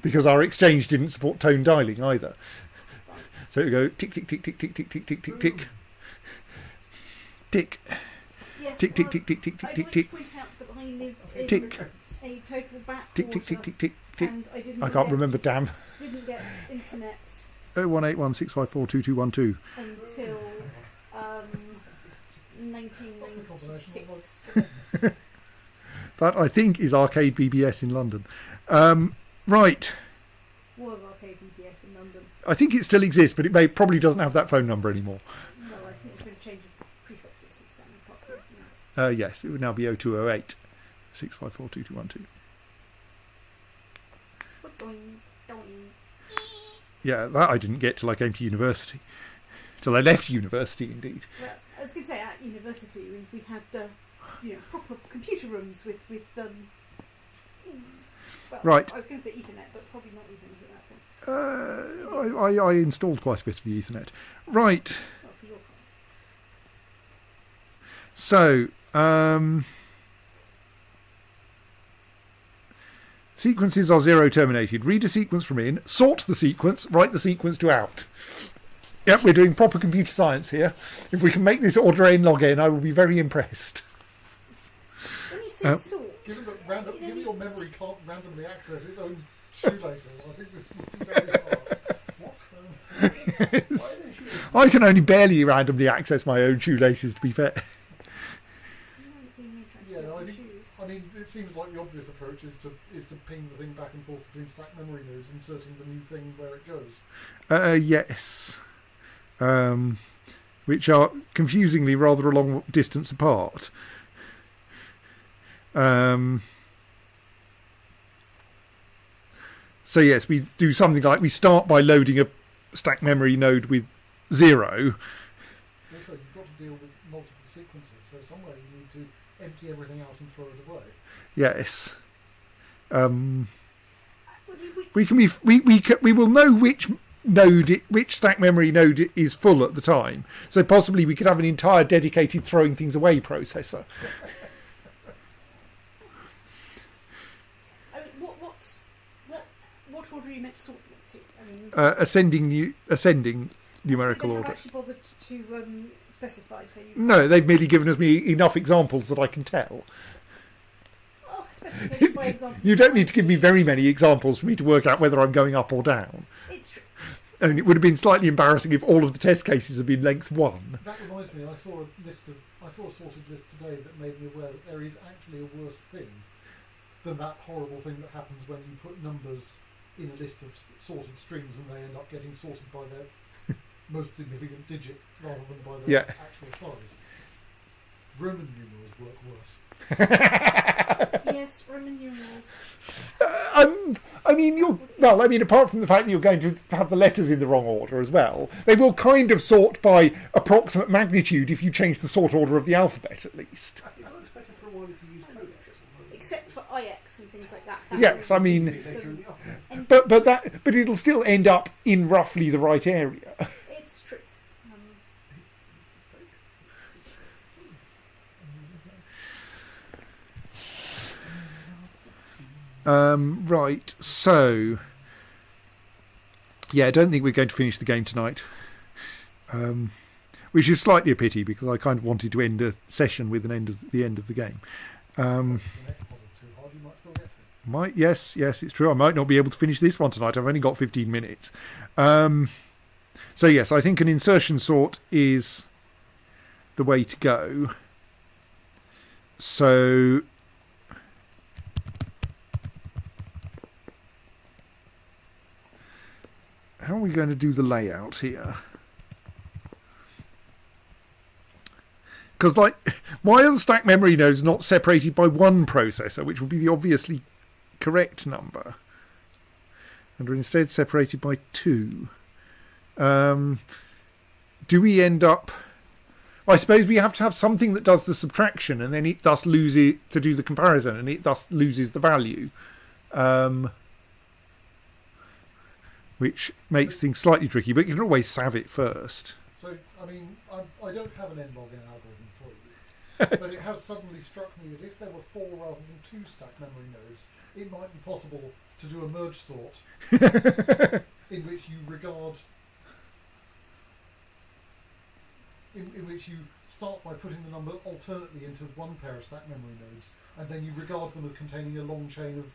Because our exchange didn't support tone dialing either. So it would go tick, tick, tick, tick, tick, tick, tick, tick, tick, tick. Tick. Yes, tick, tick, tick, tick, tick, tick, tick, tick. I'd like to point out that I lived in tick. A total backwater. Tick, tick, tick, tick, tick, tick. And I can't remember, damn. Didn't get internet 01816542212. until 1996. That, I think, is Arcade BBS in London. Right. Was Arcade BBS in London? I think it still exists, but it probably doesn't have that phone number anymore. No, I think there's been a change of prefixes since then. Apart from that. Yes, it would now be 0208 6542212. Yeah, that I didn't get till I came to university. Till I left university, indeed. Well, I was going to say, at university, we had proper computer rooms with well, right. I was going to say Ethernet, but probably not Ethernet at that point. I installed quite a bit of the Ethernet. Right. Well, for your part. So, Sequences are zero terminated. Read a sequence from in, sort the sequence, write the sequence to out. Yep, we're doing proper computer science here. If we can make this order n log n, I will be very impressed. When you say sort, Given that given your memory can't randomly access its own shoelaces, I think this would be very hard. What? Yes. I can only barely randomly access my own shoelaces, to be fair. I haven't seen you trying to Yeah, get I your think. shoes. I mean, it seems like the obvious approach is to ping the thing back and forth between stacked memory nodes, inserting the new thing where it goes. Yes. Which are confusingly rather a long distance apart. So yes, we do something like we start by loading a stack memory node with 0. Also, you've got to deal with multiple sequences, so somewhere you need to empty everything out and throw it away. Yes. Well, you- We will know which which stack memory node is full at the time. So possibly we could have an entire dedicated throwing things away processor. I mean, what order are you meant to sort them to? I mean, Ascending numerical so they order. haven't actually bothered to specify. So you No, they've merely given us me enough examples that I can tell. specification by example. You don't need to give me very many examples for me to work out whether I'm going up or down. It's true. I mean, it would have been slightly embarrassing if all of the test cases had been length 1. That reminds me, I saw a sorted list today that made me aware that there is actually a worse thing than that horrible thing that happens when you put numbers in a list of sorted strings and they end up getting sorted by their most significant digit rather than by their actual size. Roman numerals work worse. Yes, Roman numerals. Apart from the fact that you're going to have the letters in the wrong order as well, they will kind of sort by approximate magnitude if you change the sort order of the alphabet, at least. It's unexpected for a while if you use codex. Except for IX and things like that. That Yes, I really mean, is some- and but it'll still end up in roughly the right area. it's true. Right, so yeah, I don't think we're going to finish the game tonight, which is slightly a pity because I kind of wanted to end a session with the end of the game. Yes, it's true. I might not be able to finish this one tonight. I've only got 15 minutes. So yes, I think an insertion sort is the way to go. So how are we going to do the layout here? Because, why are the stack memory nodes not separated by one processor, which would be the obviously correct number, and are instead separated by 2? Do we end up... I suppose we have to have something that does the subtraction, and then it thus loses to do the comparison, and it thus loses the value. Which makes things slightly tricky, but you can always salve it first. So, I mean, I don't have an n-log-n algorithm for you, but it has suddenly struck me that if there were 4 rather than 2 stack memory nodes, it might be possible to do a merge sort in which you regard... In which you start by putting the number alternately into one pair of stack memory nodes, and then you regard them as containing a long chain of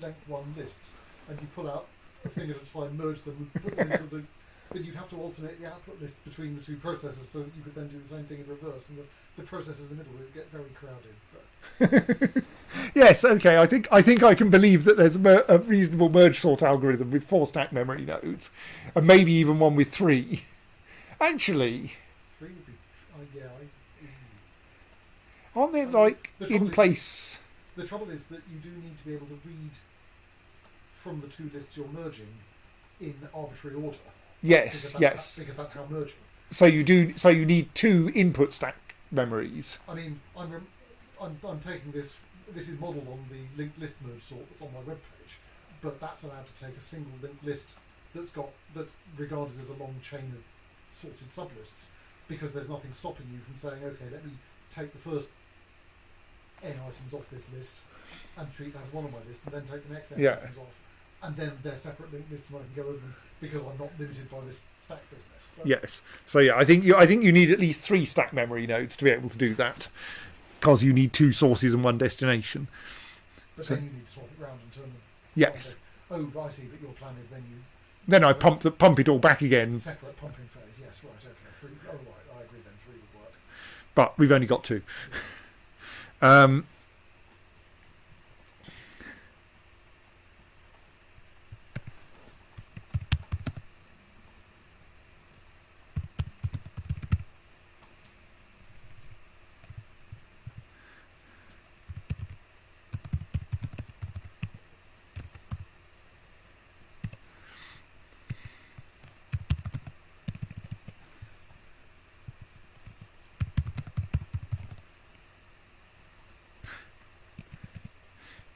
length 1 lists, and you pull out a thing at a time, merge them, and put them into the... But you'd have to alternate the output list between the 2 processors, so that you could then do the same thing in reverse, and the processors in the middle would get very crowded. But Yes, okay. I think I can believe that there's a reasonable merge sort algorithm with 4 stack memory nodes, and maybe even one with 3. Actually, 3 would be... aren't they The trouble in is- place? The trouble is that you do need to be able to read from the 2 lists you're merging in arbitrary order. Yes, yes. Because that's how merging. So you need 2 input stack memories. I mean, I'm taking this. This is modelled on the linked list merge sort that's on my webpage, but that's allowed to take a single linked list that's regarded as a long chain of sorted sublists, because there's nothing stopping you from saying, okay, let me take the first n items off this list and treat that as one of my lists, and then take the next n Yeah. items off, and then they're separate linked lists, and I can go over them because I'm not limited by this stack business. But Yes. So yeah, I think you need at least 3 stack memory nodes to be able to do that, because you need 2 sources and 1 destination. But So- then you need to swap it round and turn them. Yes. Oh, I see. But your plan is then you Then I pump it all back again, separate pumping phase. Yes, right. Okay. 3. Oh, right. I agree. Then 3 would work. but we've only got 2.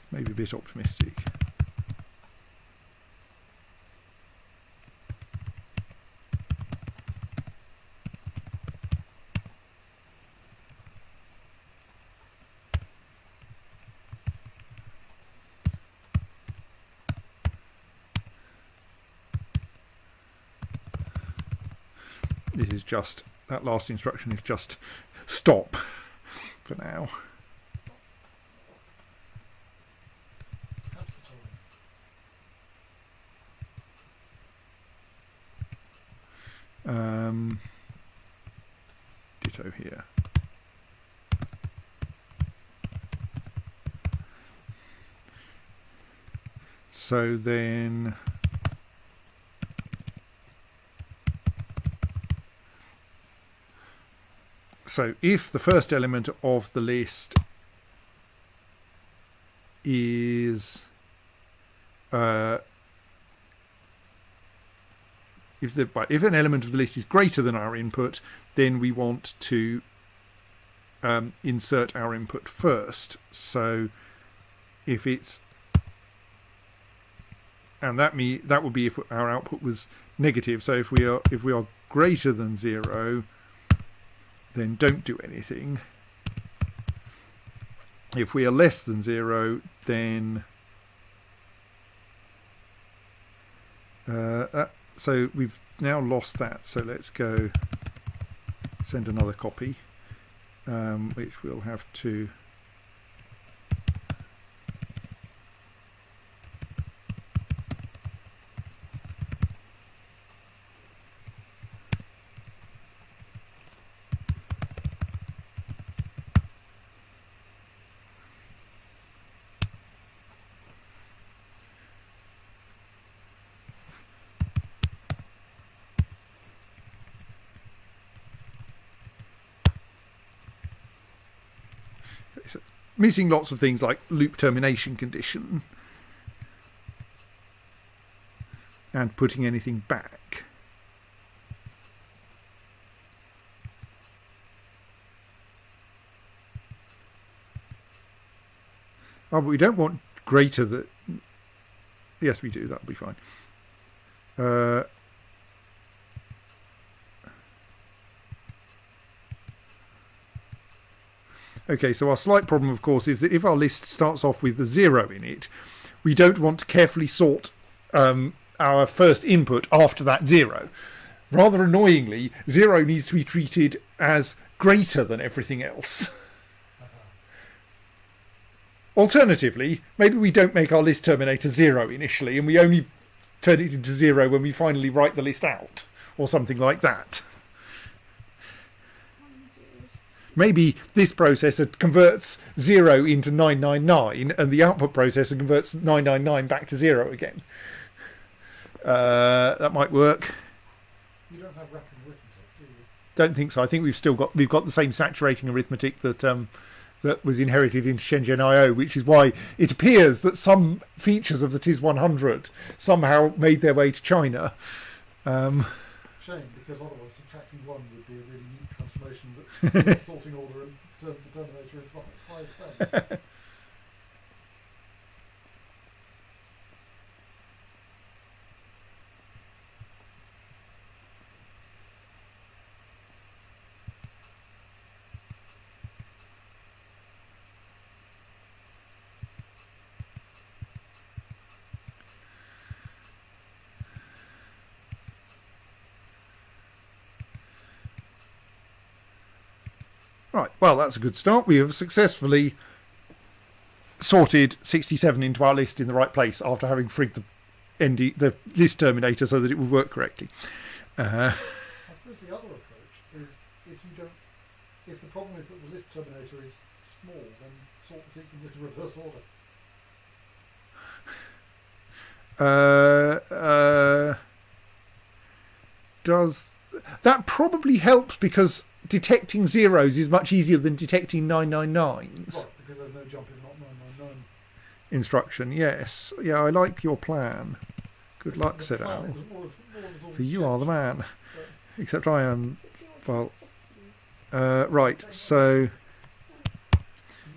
Maybe a bit optimistic. This is just, that last instruction is just stop for now. That's the time. Ditto here. So then so if the first element of the list is if an element of the list is greater than our input, then we want to insert our input first. So if it's, and that would be if our output was negative. So if we are greater than 0, then don't do anything. If we are less than 0, then so we've now lost that. So let's go send another copy, which we'll have to. Missing lots of things like loop termination condition and putting anything back. Oh, but we don't want greater than. Yes, we do. That'll be fine. Okay, so our slight problem, of course, is that if our list starts off with a 0 in it, we don't want to carefully sort our first input after that 0. Rather annoyingly, 0 needs to be treated as greater than everything else. Alternatively, maybe we don't make our list terminator 0 initially, and we only turn it into 0 when we finally write the list out, or something like that. Maybe this processor converts 0 into 999 and the output processor converts 999 back to 0 again. That might work. You don't have rapid arithmetic, do you? Don't think so. I think we've got the same saturating arithmetic that that was inherited into Shenzhen IO, which is why it appears that some features of the TIS-100 somehow made their way to China. Shame, because otherwise subtracting 1 would be a really neat transformation that sorting order and turn the terminator into 5 frames. Right, well, that's a good start. We have successfully sorted 67 into our list in the right place after having frigged the list terminator so that it would work correctly. I suppose the other approach is if the problem is that the list terminator is small, then sort the sequence into reverse order. Does that probably helps because detecting zeros is much easier than detecting 999s. Right, because there's no jump if not 999. Instruction, yes. Yeah, I like your plan. Good luck, said Al. For you are the man. Except I am, well, right, so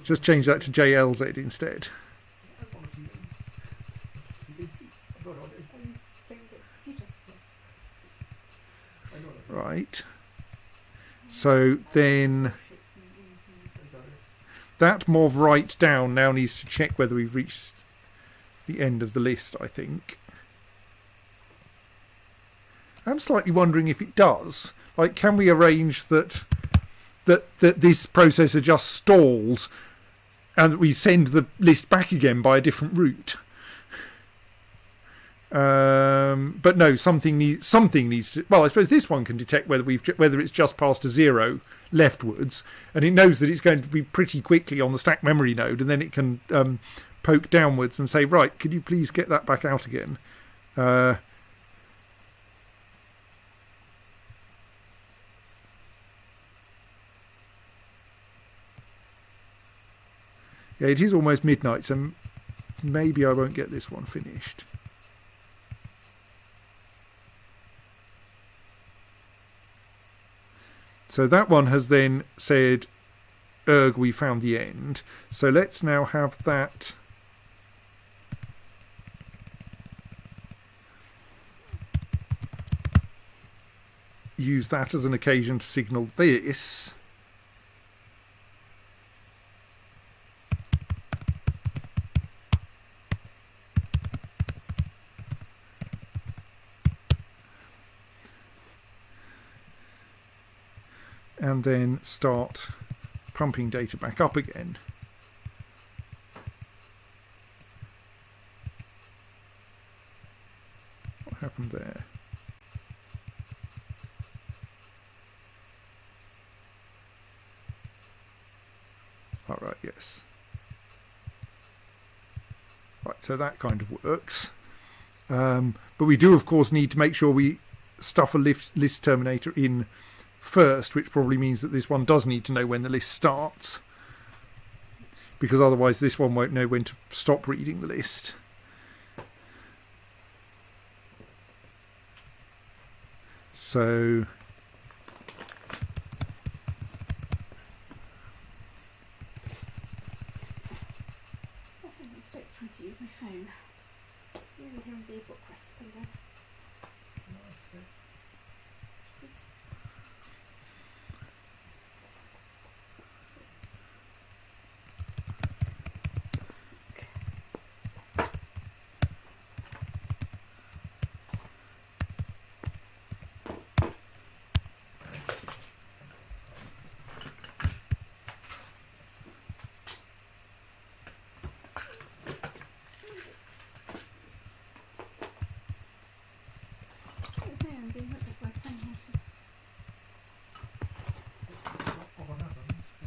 just change that to JLZ instead. Right. So then that MOV write down now needs to check whether we've reached the end of the list, I think. I'm slightly wondering if it does. Like, can we arrange that this processor just stalls and that we send the list back again by a different route? But no, something needs to. Well, I suppose this one can detect whether it's just past a 0 leftwards, and it knows that it's going to be pretty quickly on the stack memory node, and then it can poke downwards and say, right, could you please get that back out again? Yeah, it is almost midnight, so maybe I won't get this one finished. So that one has then said, erg, we found the end. So let's now have that use that as an occasion to signal this. And then start pumping data back up again. What happened there? All right, yes. Right, so that kind of works. But we do, of course, need to make sure we stuff a list terminator in first, which probably means that this one does need to know when the list starts, because otherwise this one won't know when to stop reading the list. So I'm trying to use my phone. Really hearing the book recipe there.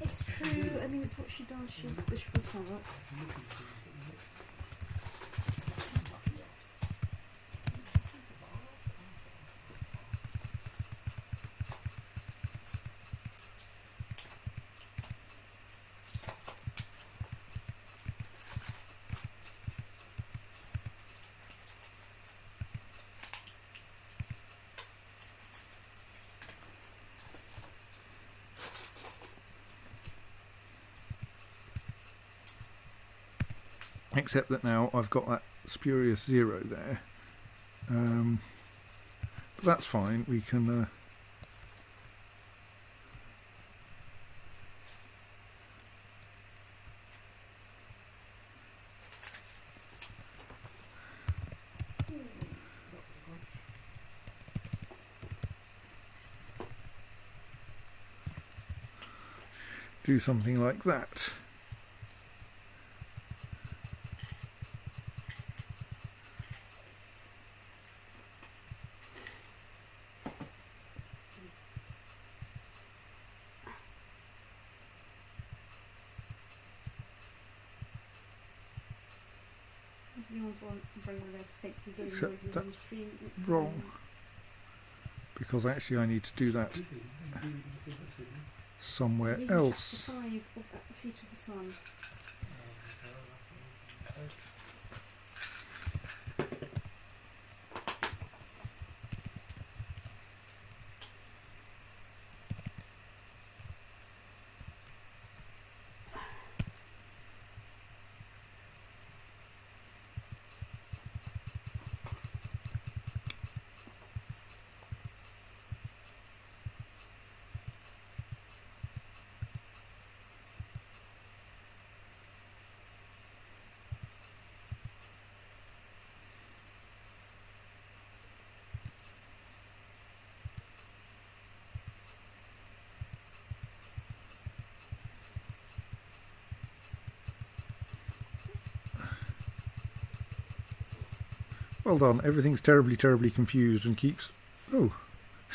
It's true, I mean, it's what she does. She's the Bishop of Southwark. except that now I've got that spurious 0 there. But that's fine. We can do something like that. You always want to bring one of those fake doing Except noises on the that's stream. It's wrong. Because actually I need to do that somewhere Leave else. chapter 5 of At the Feet of the Sun. Well done. Everything's terribly, terribly confused and keeps... Oh,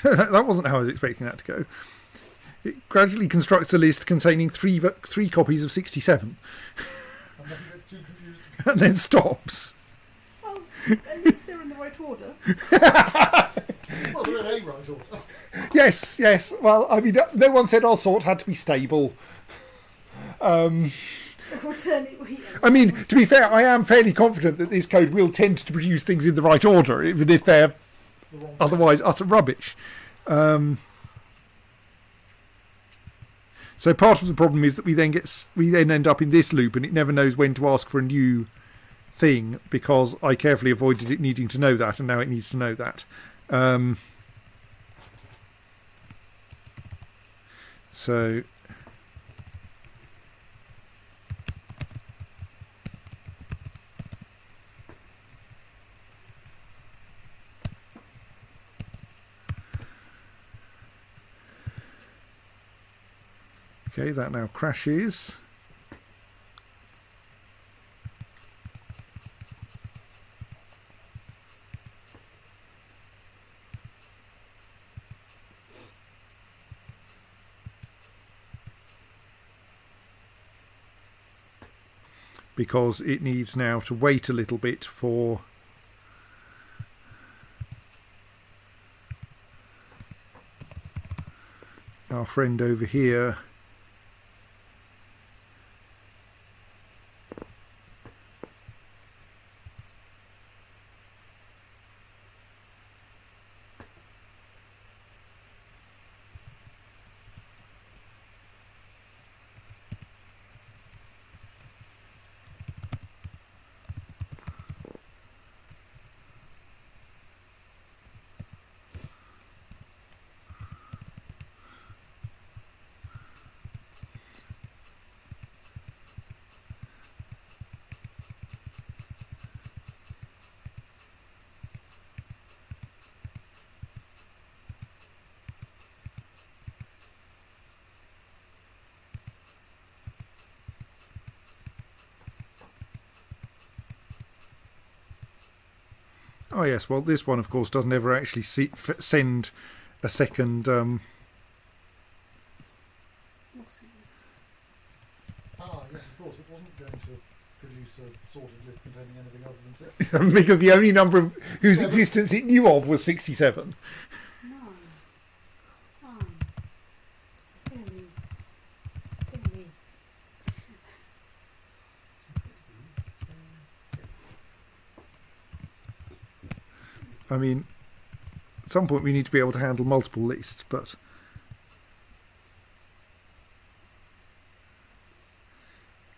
that wasn't how I was expecting that to go. It gradually constructs a list containing three copies of 67 And then gets too confused. and then stops. Well, at least they're in the right order. Well, they're in a right order. Yes, yes. Well, I mean, no one said our sort had to be stable. I mean, to be fair, I am fairly confident that this code will tend to produce things in the right order, even if they're otherwise utter rubbish. So part of the problem is that we then end up in this loop, and it never knows when to ask for a new thing because I carefully avoided it needing to know that, and now it needs to know that. So. Okay, that now crashes. Because it needs now to wait a little bit for our friend over here . Oh yes, well this one of course doesn't ever actually send a second Yes, of course, it wasn't going to produce a sorted list containing anything other than 6. because the only number of whose existence it knew of was 67. No. Really. I mean, at some point we need to be able to handle multiple lists, but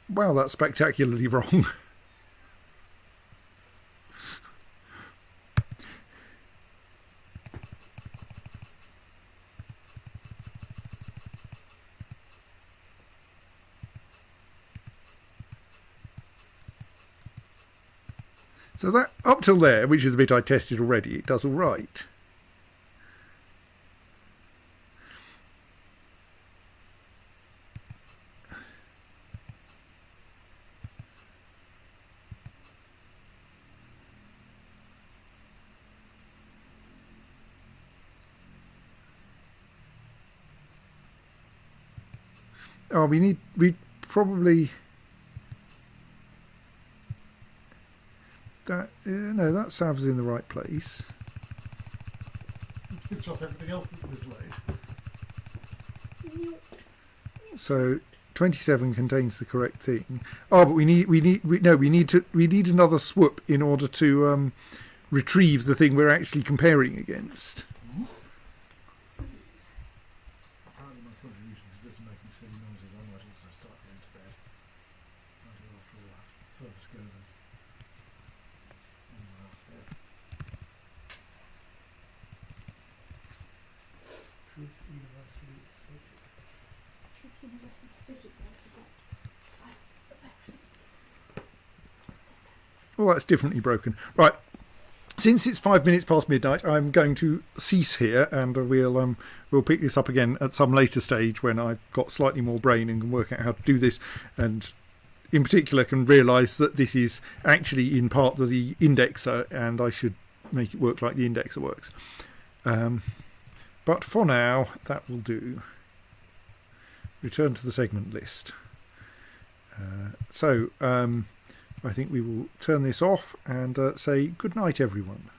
wow, that's spectacularly wrong. So that, up till there, which is the bit I tested already, it does all right. Oh, we probably that no, that salve is in the right place. It's off everything else that's mislaid. So 27 contains the correct thing. Oh, but we need another swoop in order to retrieve the thing we're actually comparing against. Apparently my contribution to this making silly noises, I might also start going to bed. I do after all have further to go than anyone else here. Truth universally stated. Truth universally stated. Well, that's differently broken. Right. Since it's 5 minutes past midnight, I'm going to cease here, and we'll pick this up again at some later stage when I've got slightly more brain and can work out how to do this, and in particular can realise that this is actually in part the indexer, and I should make it work like the indexer works. But for now, that will do. Return to the segment list. So I think we will turn this off and say good night, everyone.